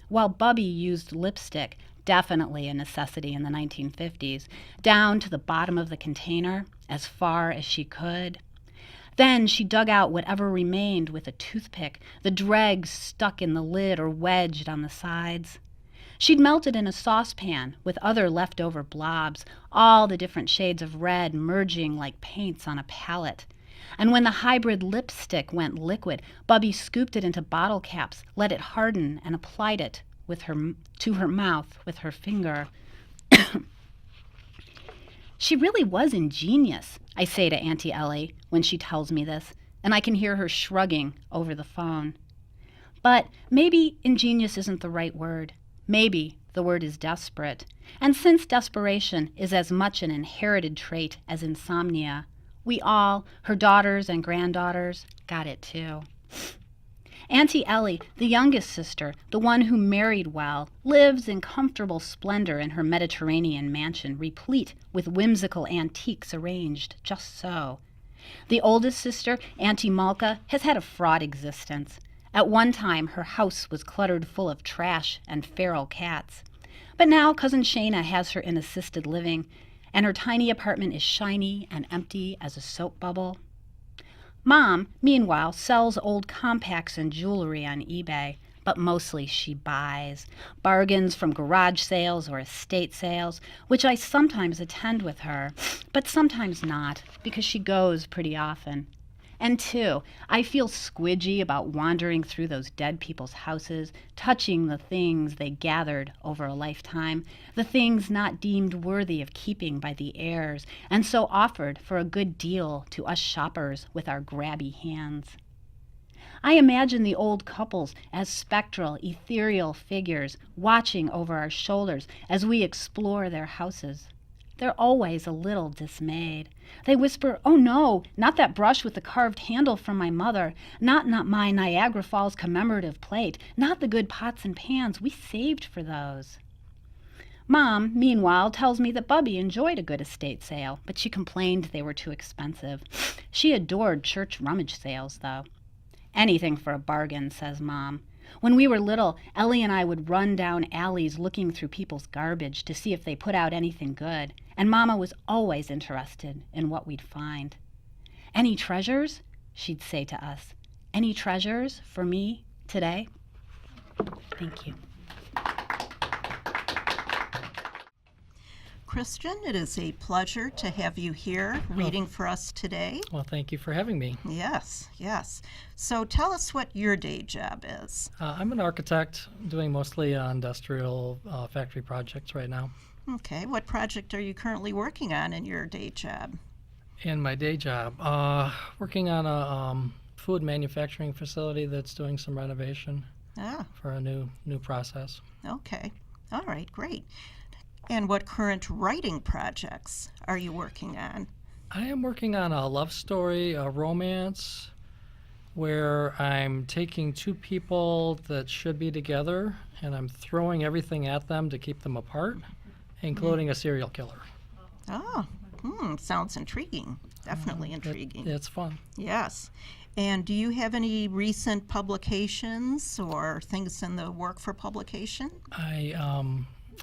While Bubby used lipstick, definitely a necessity in the 1950s, down to the bottom of the container, as far as she could. Then she dug out whatever remained with a toothpick, the dregs stuck in the lid or wedged on the sides. She'd melt it in a saucepan with other leftover blobs, all the different shades of red merging like paints on a palette. And when the hybrid lipstick went liquid, Bubby scooped it into bottle caps, let it harden, and applied it to her mouth with her finger. She really was ingenious, I say to Auntie Ellie when she tells me this, and I can hear her shrugging over the phone. But maybe ingenious isn't the right word. Maybe the word is desperate. And since desperation is as much an inherited trait as insomnia, we all, her daughters and granddaughters, got it too. Auntie Ellie, the youngest sister, the one who married well, lives in comfortable splendor in her Mediterranean mansion, replete with whimsical antiques arranged just so. The oldest sister, Auntie Malka, has had a fraught existence. At one time, her house was cluttered full of trash and feral cats. But now Cousin Shayna has her in assisted living, and her tiny apartment is shiny and empty as a soap bubble. Mom, meanwhile, sells old compacts and jewelry on eBay, but mostly she buys. Bargains from garage sales or estate sales, which I sometimes attend with her, but sometimes not, because she goes pretty often. And two, I feel squidgy about wandering through those dead people's houses, touching the things they gathered over a lifetime, the things not deemed worthy of keeping by the heirs, and so offered for a good deal to us shoppers with our grabby hands. I imagine the old couples as spectral, ethereal figures watching over our shoulders as we explore their houses. They're always a little dismayed. They whisper, "Oh no, not that brush with the carved handle from my mother, not my Niagara Falls commemorative plate, not the good pots and pans, we saved for those." Mom, meanwhile, tells me that Bubby enjoyed a good estate sale, but she complained they were too expensive. She adored church rummage sales, though. Anything for a bargain, says Mom. When we were little, Ellie and I would run down alleys looking through people's garbage to see if they put out anything good, and Mama was always interested in what we'd find. "Any treasures?" she'd say to us. "Any treasures for me today?" Thank you. Christian, it is a pleasure to have you here reading for us today. Well, thank you for having me. Yes, yes. So tell us what your day job is. I'm an architect doing mostly industrial factory projects right now. Okay, what project are you currently working on in your day job? In my day job, working on a food manufacturing facility that's doing some renovation. Ah, for a new process. okay. All right, great. And what current writing projects are you working on? I am working on a love story, a romance, where I'm taking two people that should be together and I'm throwing everything at them to keep them apart, including a serial killer. Oh, sounds intriguing. Definitely intriguing. It's fun. Yes. And do you have any recent publications or things in the work for publication?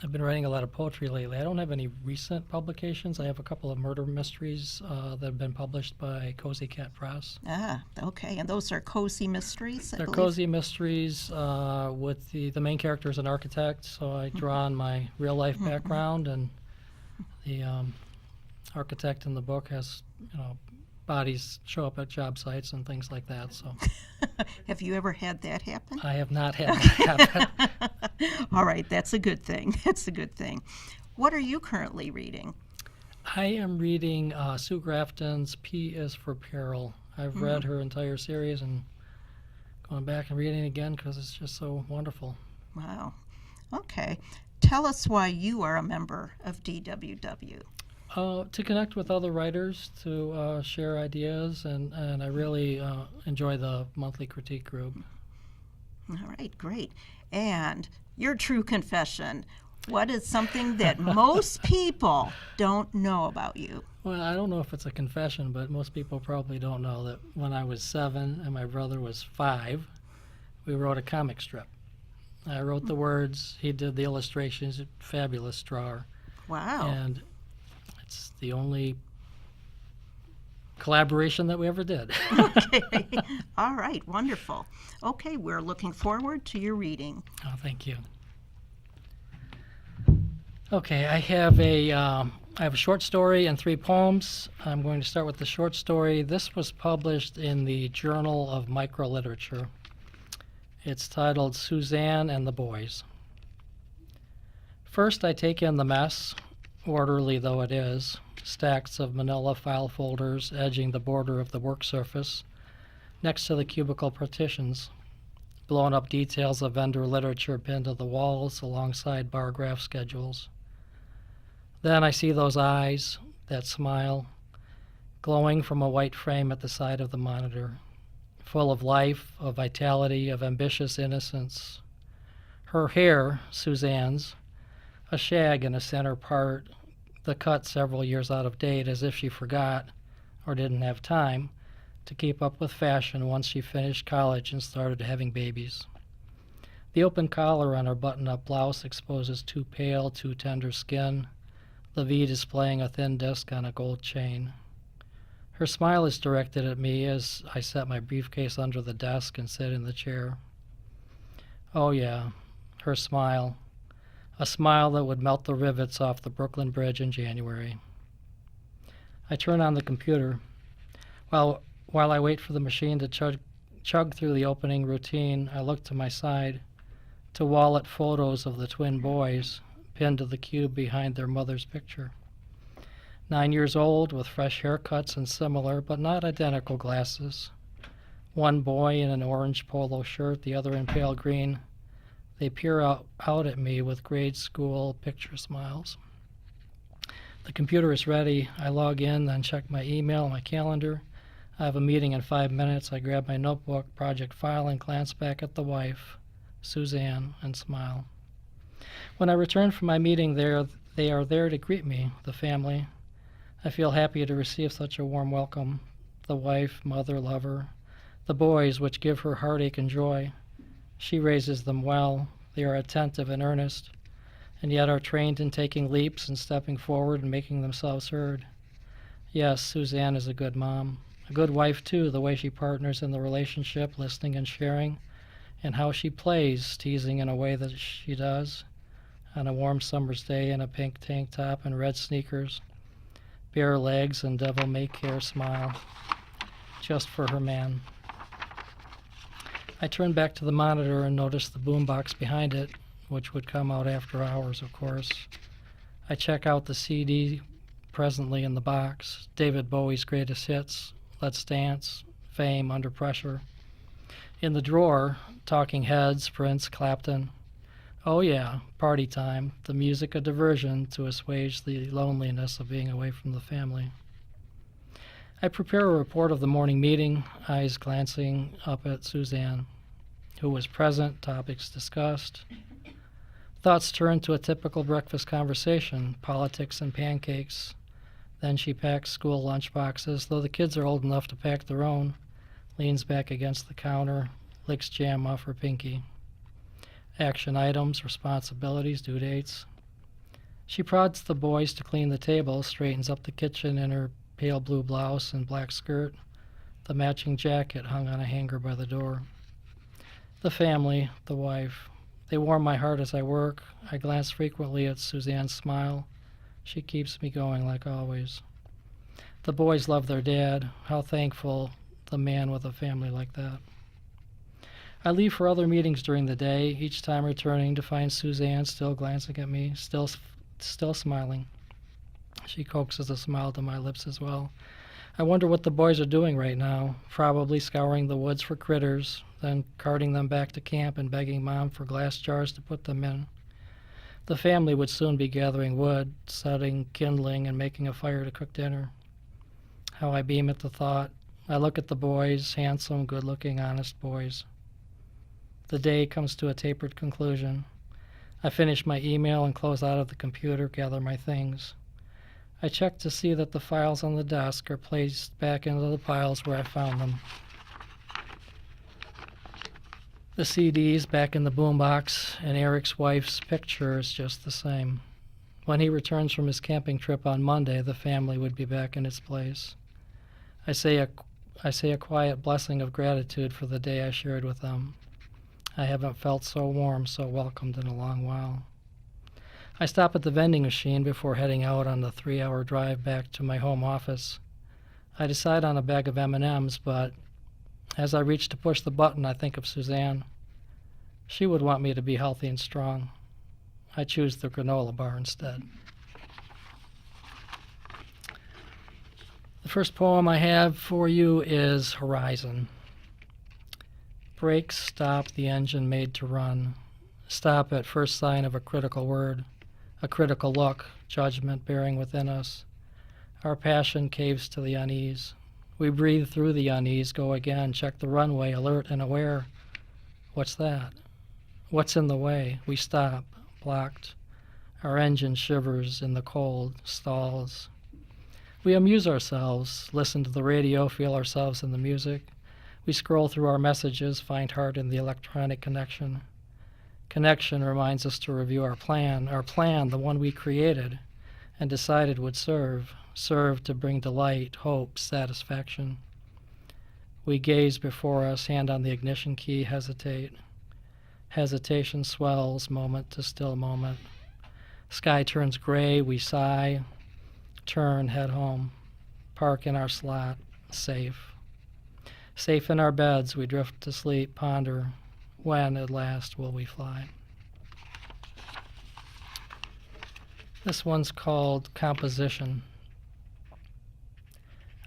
I've been writing a lot of poetry lately. I don't have any recent publications. I have a couple of murder mysteries that have been published by Cozy Cat Press. Ah, okay. And those are cozy mysteries, I They're believe? cozy mysteries with the main character is an architect, so I draw on my real life background, and the architect in the book has, bodies show up at job sites and things like that. So Have you ever had that happen? I have not had that happen. All right, that's a good thing. That's a good thing. What are you currently reading? I am reading Sue Grafton's P is for Peril. I've read her entire series and going back and reading it again because it's just so wonderful. Wow. Okay. Tell us why you are a member of DWW. To connect with other writers, to share ideas, and I really enjoy the monthly critique group. All right, great. And your true confession. What is something that most people don't know about you? Well, I don't know if it's a confession, but most people probably don't know that when I was 7 and my brother was 5, we wrote a comic strip. I wrote the words, he did the illustrations, fabulous drawer. Wow. And it's the only collaboration that we ever did. Okay. All right, wonderful. Okay, we're looking forward to your reading. Oh, thank you. Okay, I have a short story and 3 poems. I'm going to start with the short story. This was published in the Journal of Microliterature. It's titled Suzanne and the Boys. First, I take in the mess, orderly though it is, stacks of manila file folders edging the border of the work surface, next to the cubicle partitions, blown up details of vendor literature pinned to the walls alongside bar graph schedules. Then I see those eyes, that smile, glowing from a white frame at the side of the monitor, full of life, of vitality, of ambitious innocence. Her hair, Suzanne's, a shag in a center part, the cut several years out of date as if she forgot, or didn't have time, to keep up with fashion once she finished college and started having babies. The open collar on her button-up blouse exposes too pale, too tender skin, the V displaying a thin disc on a gold chain. Her smile is directed at me as I set my briefcase under the desk and sit in the chair. Oh yeah, her smile. A smile that would melt the rivets off the Brooklyn Bridge in January. I turn on the computer. While I wait for the machine to chug through the opening routine, I look to my side, to wallet photos of the twin boys pinned to the cube behind their mother's picture. 9 years old, with fresh haircuts and similar but not identical glasses. One boy in an orange polo shirt, the other in pale green. They peer out at me with grade school picture smiles. The computer is ready. I log in, then check my email, my calendar. I have a meeting in 5 minutes. I grab my notebook, project file, and glance back at the wife, Suzanne, and smile. When I return from my meeting, they are there to greet me, the family. I feel happy to receive such a warm welcome. The wife, mother, lover, the boys, which give her heartache and joy. She raises them well. They are attentive and earnest, and yet are trained in taking leaps and stepping forward and making themselves heard. Yes, Suzanne is a good mom. A good wife, too, the way she partners in the relationship, listening and sharing, and how she plays, teasing in a way that she does. On a warm summer's day in a pink tank top and red sneakers, bare legs and devil-may-care smile, just for her man. I turn back to the monitor and notice the boombox behind it, which would come out after hours, of course. I check out the CD presently in the box, David Bowie's greatest hits, Let's Dance, Fame, Under Pressure. In the drawer, Talking Heads, Prince, Clapton. Oh yeah, party time, the music a diversion to assuage the loneliness of being away from the family. I prepare a report of the morning meeting, eyes glancing up at Suzanne. Who was present, topics discussed. Thoughts turn to a typical breakfast conversation, politics and pancakes. Then she packs school lunch boxes, though the kids are old enough to pack their own, leans back against the counter, licks jam off her pinky. Action items, responsibilities, due dates. She prods the boys to clean the table, straightens up the kitchen in her pale blue blouse and black skirt, the matching jacket hung on a hanger by the door. The family, the wife, they warm my heart as I work. I glance frequently at Suzanne's smile. She keeps me going like always. The boys love their dad. How thankful the man with a family like that. I leave for other meetings during the day, each time returning to find Suzanne still glancing at me, still smiling. She coaxes a smile to my lips as well. I wonder what the boys are doing right now, probably scouring the woods for critters, then carting them back to camp and begging Mom for glass jars to put them in. The family would soon be gathering wood, setting kindling, and making a fire to cook dinner. How I beam at the thought. I look at the boys, handsome, good-looking, honest boys. The day comes to a tapered conclusion. I finish my email and close out of the computer, gather my things. I check to see that the files on the desk are placed back into the piles where I found them. The CDs back in the boombox, and Eric's wife's picture is just the same. When he returns from his camping trip on Monday, the family would be back in its place. I say a quiet blessing of gratitude for the day I shared with them. I haven't felt so warm, so welcomed in a long while. I stop at the vending machine before heading out on the 3-hour drive back to my home office. I decide on a bag of M&Ms, but as I reach to push the button, I think of Suzanne. She would want me to be healthy and strong. I choose the granola bar instead. The first poem I have for you is Horizon. Brakes stop the engine made to run. Stop at first sign of a critical word, a critical look, judgment bearing within us. Our passion caves to the unease. We breathe through the unease, go again, check the runway, alert and aware. What's that? What's in the way? We stop, blocked. Our engine shivers in the cold, stalls. We amuse ourselves, listen to the radio, feel ourselves in the music. We scroll through our messages, find heart in the electronic connection. Connection reminds us to review our plan, the one we created and decided would serve to bring delight, hope, satisfaction. We gaze before us, hand on the ignition key, hesitate. Hesitation swells, moment to still moment. Sky turns gray, we sigh, turn, head home. Park in our slot, safe. Safe in our beds, we drift to sleep, ponder, when at last will we fly? This one's called Composition.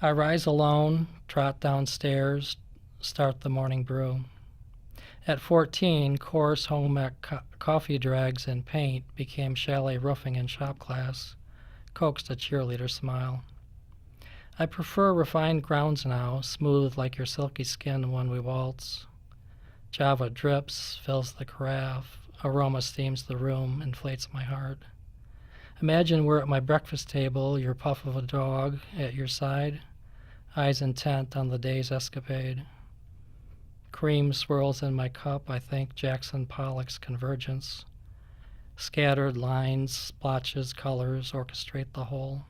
I rise alone, trot downstairs, start the morning brew. At 14, coarse home ec coffee dregs and paint became chalet roofing in shop class, coaxed a cheerleader smile. I prefer refined grounds now, smooth like your silky skin when we waltz. Java drips, fills the carafe, aroma steams the room, inflates my heart. Imagine we're at my breakfast table, your puff of a dog at your side, eyes intent on the day's escapade. Cream swirls in my cup, I think Jackson Pollock's Convergence. Scattered lines, splotches, colors orchestrate the whole.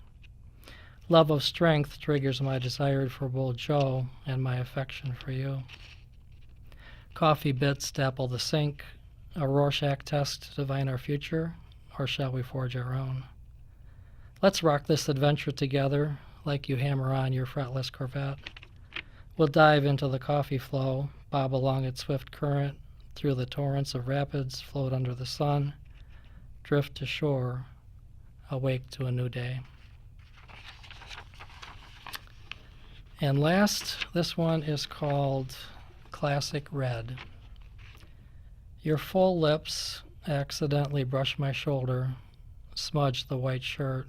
Love of strength triggers my desire for Bull Joe and my affection for you. Coffee bits dapple the sink, a Rorschach test to divine our future, or shall we forge our own? Let's rock this adventure together, like you hammer on your fretless Corvette. We'll dive into the coffee flow, bob along its swift current, through the torrents of rapids, float under the sun, drift to shore, awake to a new day. And last, this one is called classic red. Your full lips accidentally brush my shoulder, smudge the white shirt.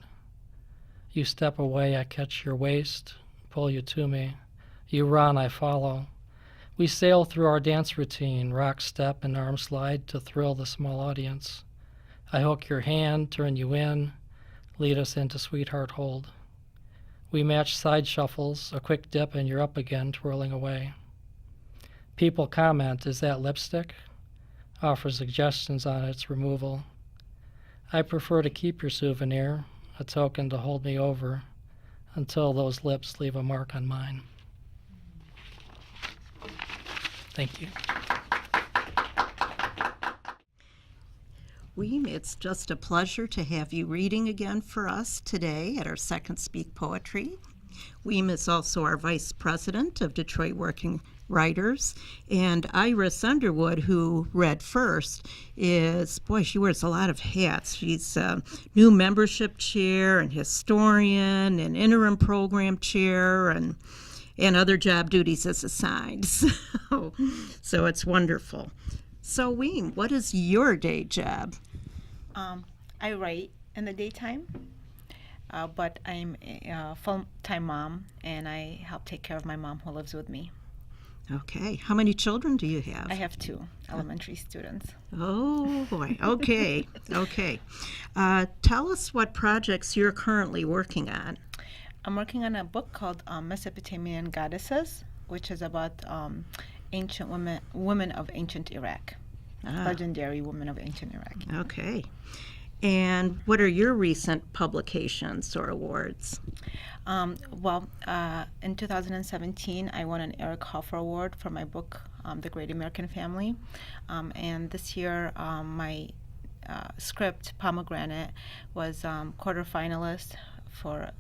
You step away, I catch your waist, pull you to me. You run, I follow. We sail through our dance routine, rock step and arm slide to thrill the small audience. I hook your hand, turn you in, lead us into sweetheart hold. We match side shuffles, a quick dip and you're up again, twirling away. People comment, is that lipstick? Offer suggestions on its removal. I prefer to keep your souvenir, a token to hold me over, until those lips leave a mark on mine. Thank you. Weem, it's just a pleasure to have you reading again for us today at our second Speak Poetry. Weem is also our Vice President of Detroit Working Writers, and Iris Underwood, who read first, she wears a lot of hats. She's new membership chair and historian and interim program chair and other job duties as assigned. So it's wonderful. So Weem, what is your day job? I write in the daytime, but I'm a full-time mom, and I help take care of my mom who lives with me. Okay. How many children do you have? I have 2 elementary students. Oh, boy. Okay. Okay. Tell us what projects you're currently working on. I'm working on a book called Mesopotamian Goddesses, which is about ancient women of ancient Iraq. Legendary women of ancient Iraq. Okay. And what are your recent publications or awards? In 2017, I won an Eric Hoffer Award for my book, The Great American Family. And this year, my script, Pomegranate, was quarterfinalist for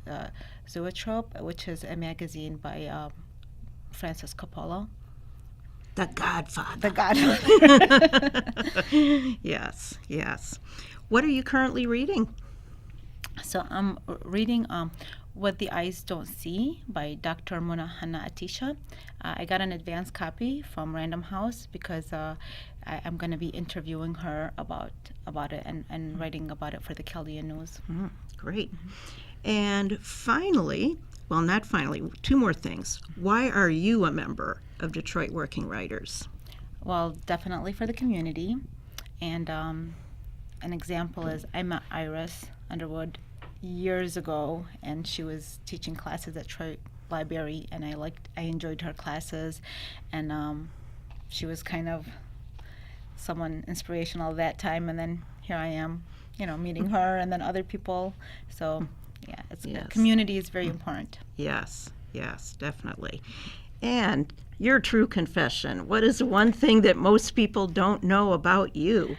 Zoetrope, which is a magazine by Francis Coppola. The Godfather. The Godfather. Yes, yes. What are you currently reading? So I'm reading What the Eyes Don't See by Dr. Muna Hanna Atisha. I got an advance copy from Random House because I'm going to be interviewing her about it and writing about it for the Chaldean News. Great. And finally, well, not finally, 2 more things. Why are you a member of Detroit Working Writers? Well, definitely for the community. And an example is I met Iris Underwood years ago, and she was teaching classes at Detroit Library, and I enjoyed her classes, and she was kind of someone inspirational at that time, and then here I am, meeting her and then other people. So yeah, Yes. Community is very important. Yes, yes, definitely. And your true confession, what is one thing that most people don't know about you?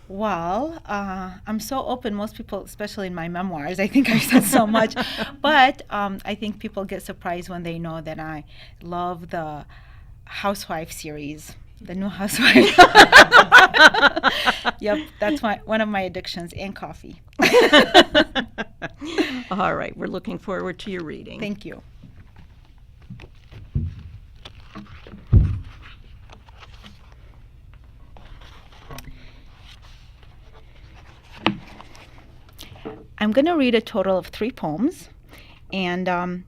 Well, I'm so open. Most people, especially in my memoirs, I think I said so much. But I think people get surprised when they know that I love the Housewife series, the new Housewife. Yep, that's one of my addictions, and coffee. All right, we're looking forward to your reading. Thank you. I'm going to read a total of 3 poems, and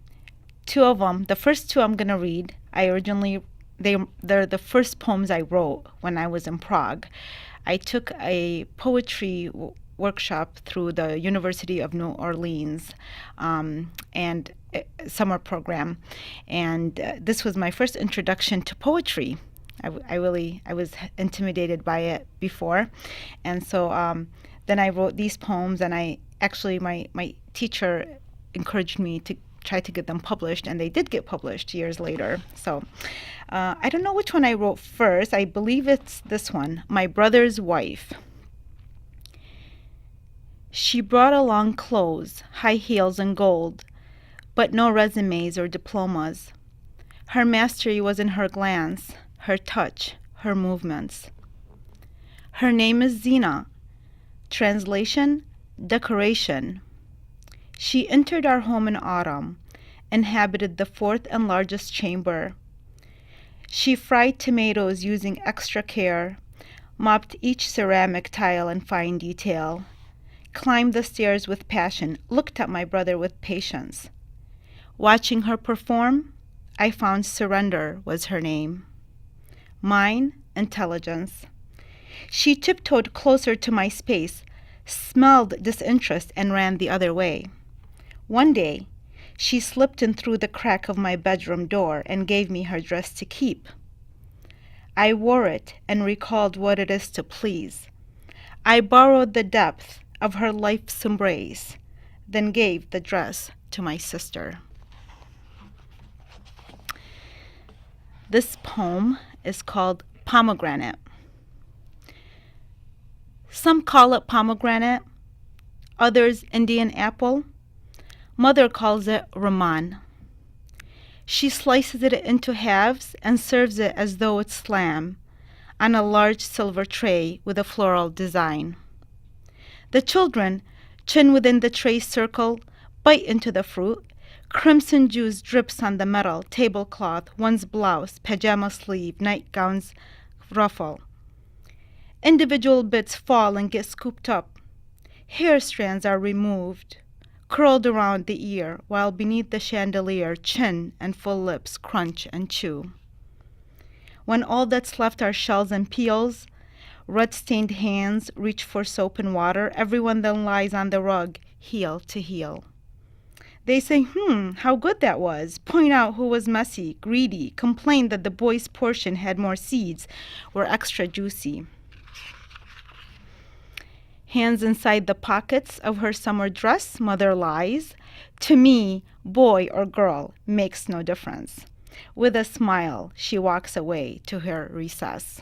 2 of them, the first 2 I'm going to read, they're the first poems I wrote when I was in Prague. I took a poetry workshop through the University of New Orleans and summer program, and this was my first introduction to poetry. I was intimidated by it before, and so then I wrote these poems, and my teacher encouraged me to try to get them published, and they did get published years later. So I don't know which one I wrote first. I believe it's this one, My Brother's Wife. She brought along clothes, high heels and gold, but no resumes or diplomas. Her mastery was in her glance, her touch, her movements. Her name is Zina. Translation, decoration. She entered our home in autumn, inhabited the 4th and largest chamber. She fried tomatoes using extra care, mopped each ceramic tile in fine detail, climbed the stairs with passion, looked at my brother with patience. Watching her perform, I found surrender was her name. Mine, intelligence. She tiptoed closer to my space, smelled disinterest, and ran the other way. One day, she slipped in through the crack of my bedroom door and gave me her dress to keep. I wore it and recalled what it is to please. I borrowed the depth of her life's embrace, then gave the dress to my sister. This poem is called Pomegranate. Some call it pomegranate, others Indian apple. Mother calls it Raman. She slices it into halves and serves it as though it's lamb on a large silver tray with a floral design. The children, chin within the tray circle, bite into the fruit. Crimson juice drips on the metal tablecloth, one's blouse, pajama sleeve, nightgown's ruffle. Individual bits fall and get scooped up. Hair strands are removed, curled around the ear, while beneath the chandelier, chin and full lips crunch and chew. When all that's left are shells and peels, red-stained hands reach for soap and water. Everyone then lies on the rug, heel to heel. They say, how good that was, point out who was messy, greedy, complain that the boy's portion had more seeds, were extra juicy. Hands inside the pockets of her summer dress, mother lies. To me, boy or girl makes no difference. With a smile, she walks away to her recess.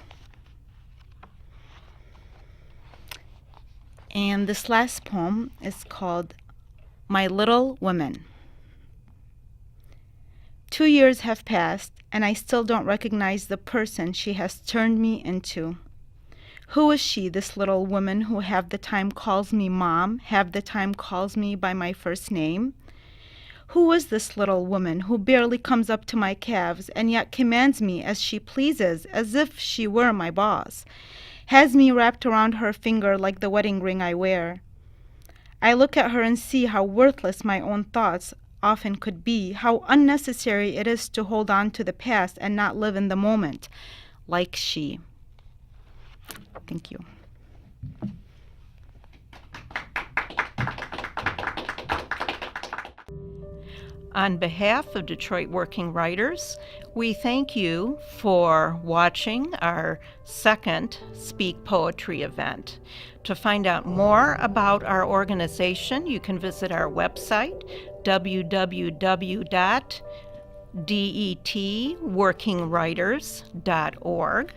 And this last poem is called My Little Women. 2 years have passed, and I still don't recognize the person she has turned me into. Who is she, this little woman who half the time calls me mom, half the time calls me by my first name? Who is this little woman who barely comes up to my calves and yet commands me as she pleases, as if she were my boss, has me wrapped around her finger like the wedding ring I wear? I look at her and see how worthless my own thoughts often could be, how unnecessary it is to hold on to the past and not live in the moment, like she. Thank you. On behalf of Detroit Working Writers, we thank you for watching our second Speak Poetry event. To find out more about our organization, you can visit our website, www.detworkingwriters.org.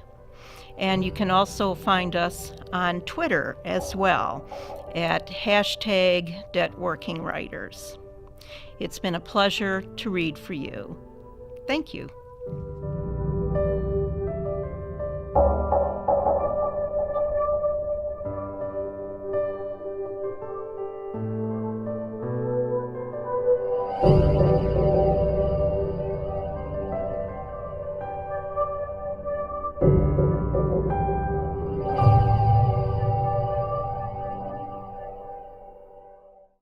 And you can also find us on Twitter as well at #DetWorkingWriters. It's been a pleasure to read for you. Thank you.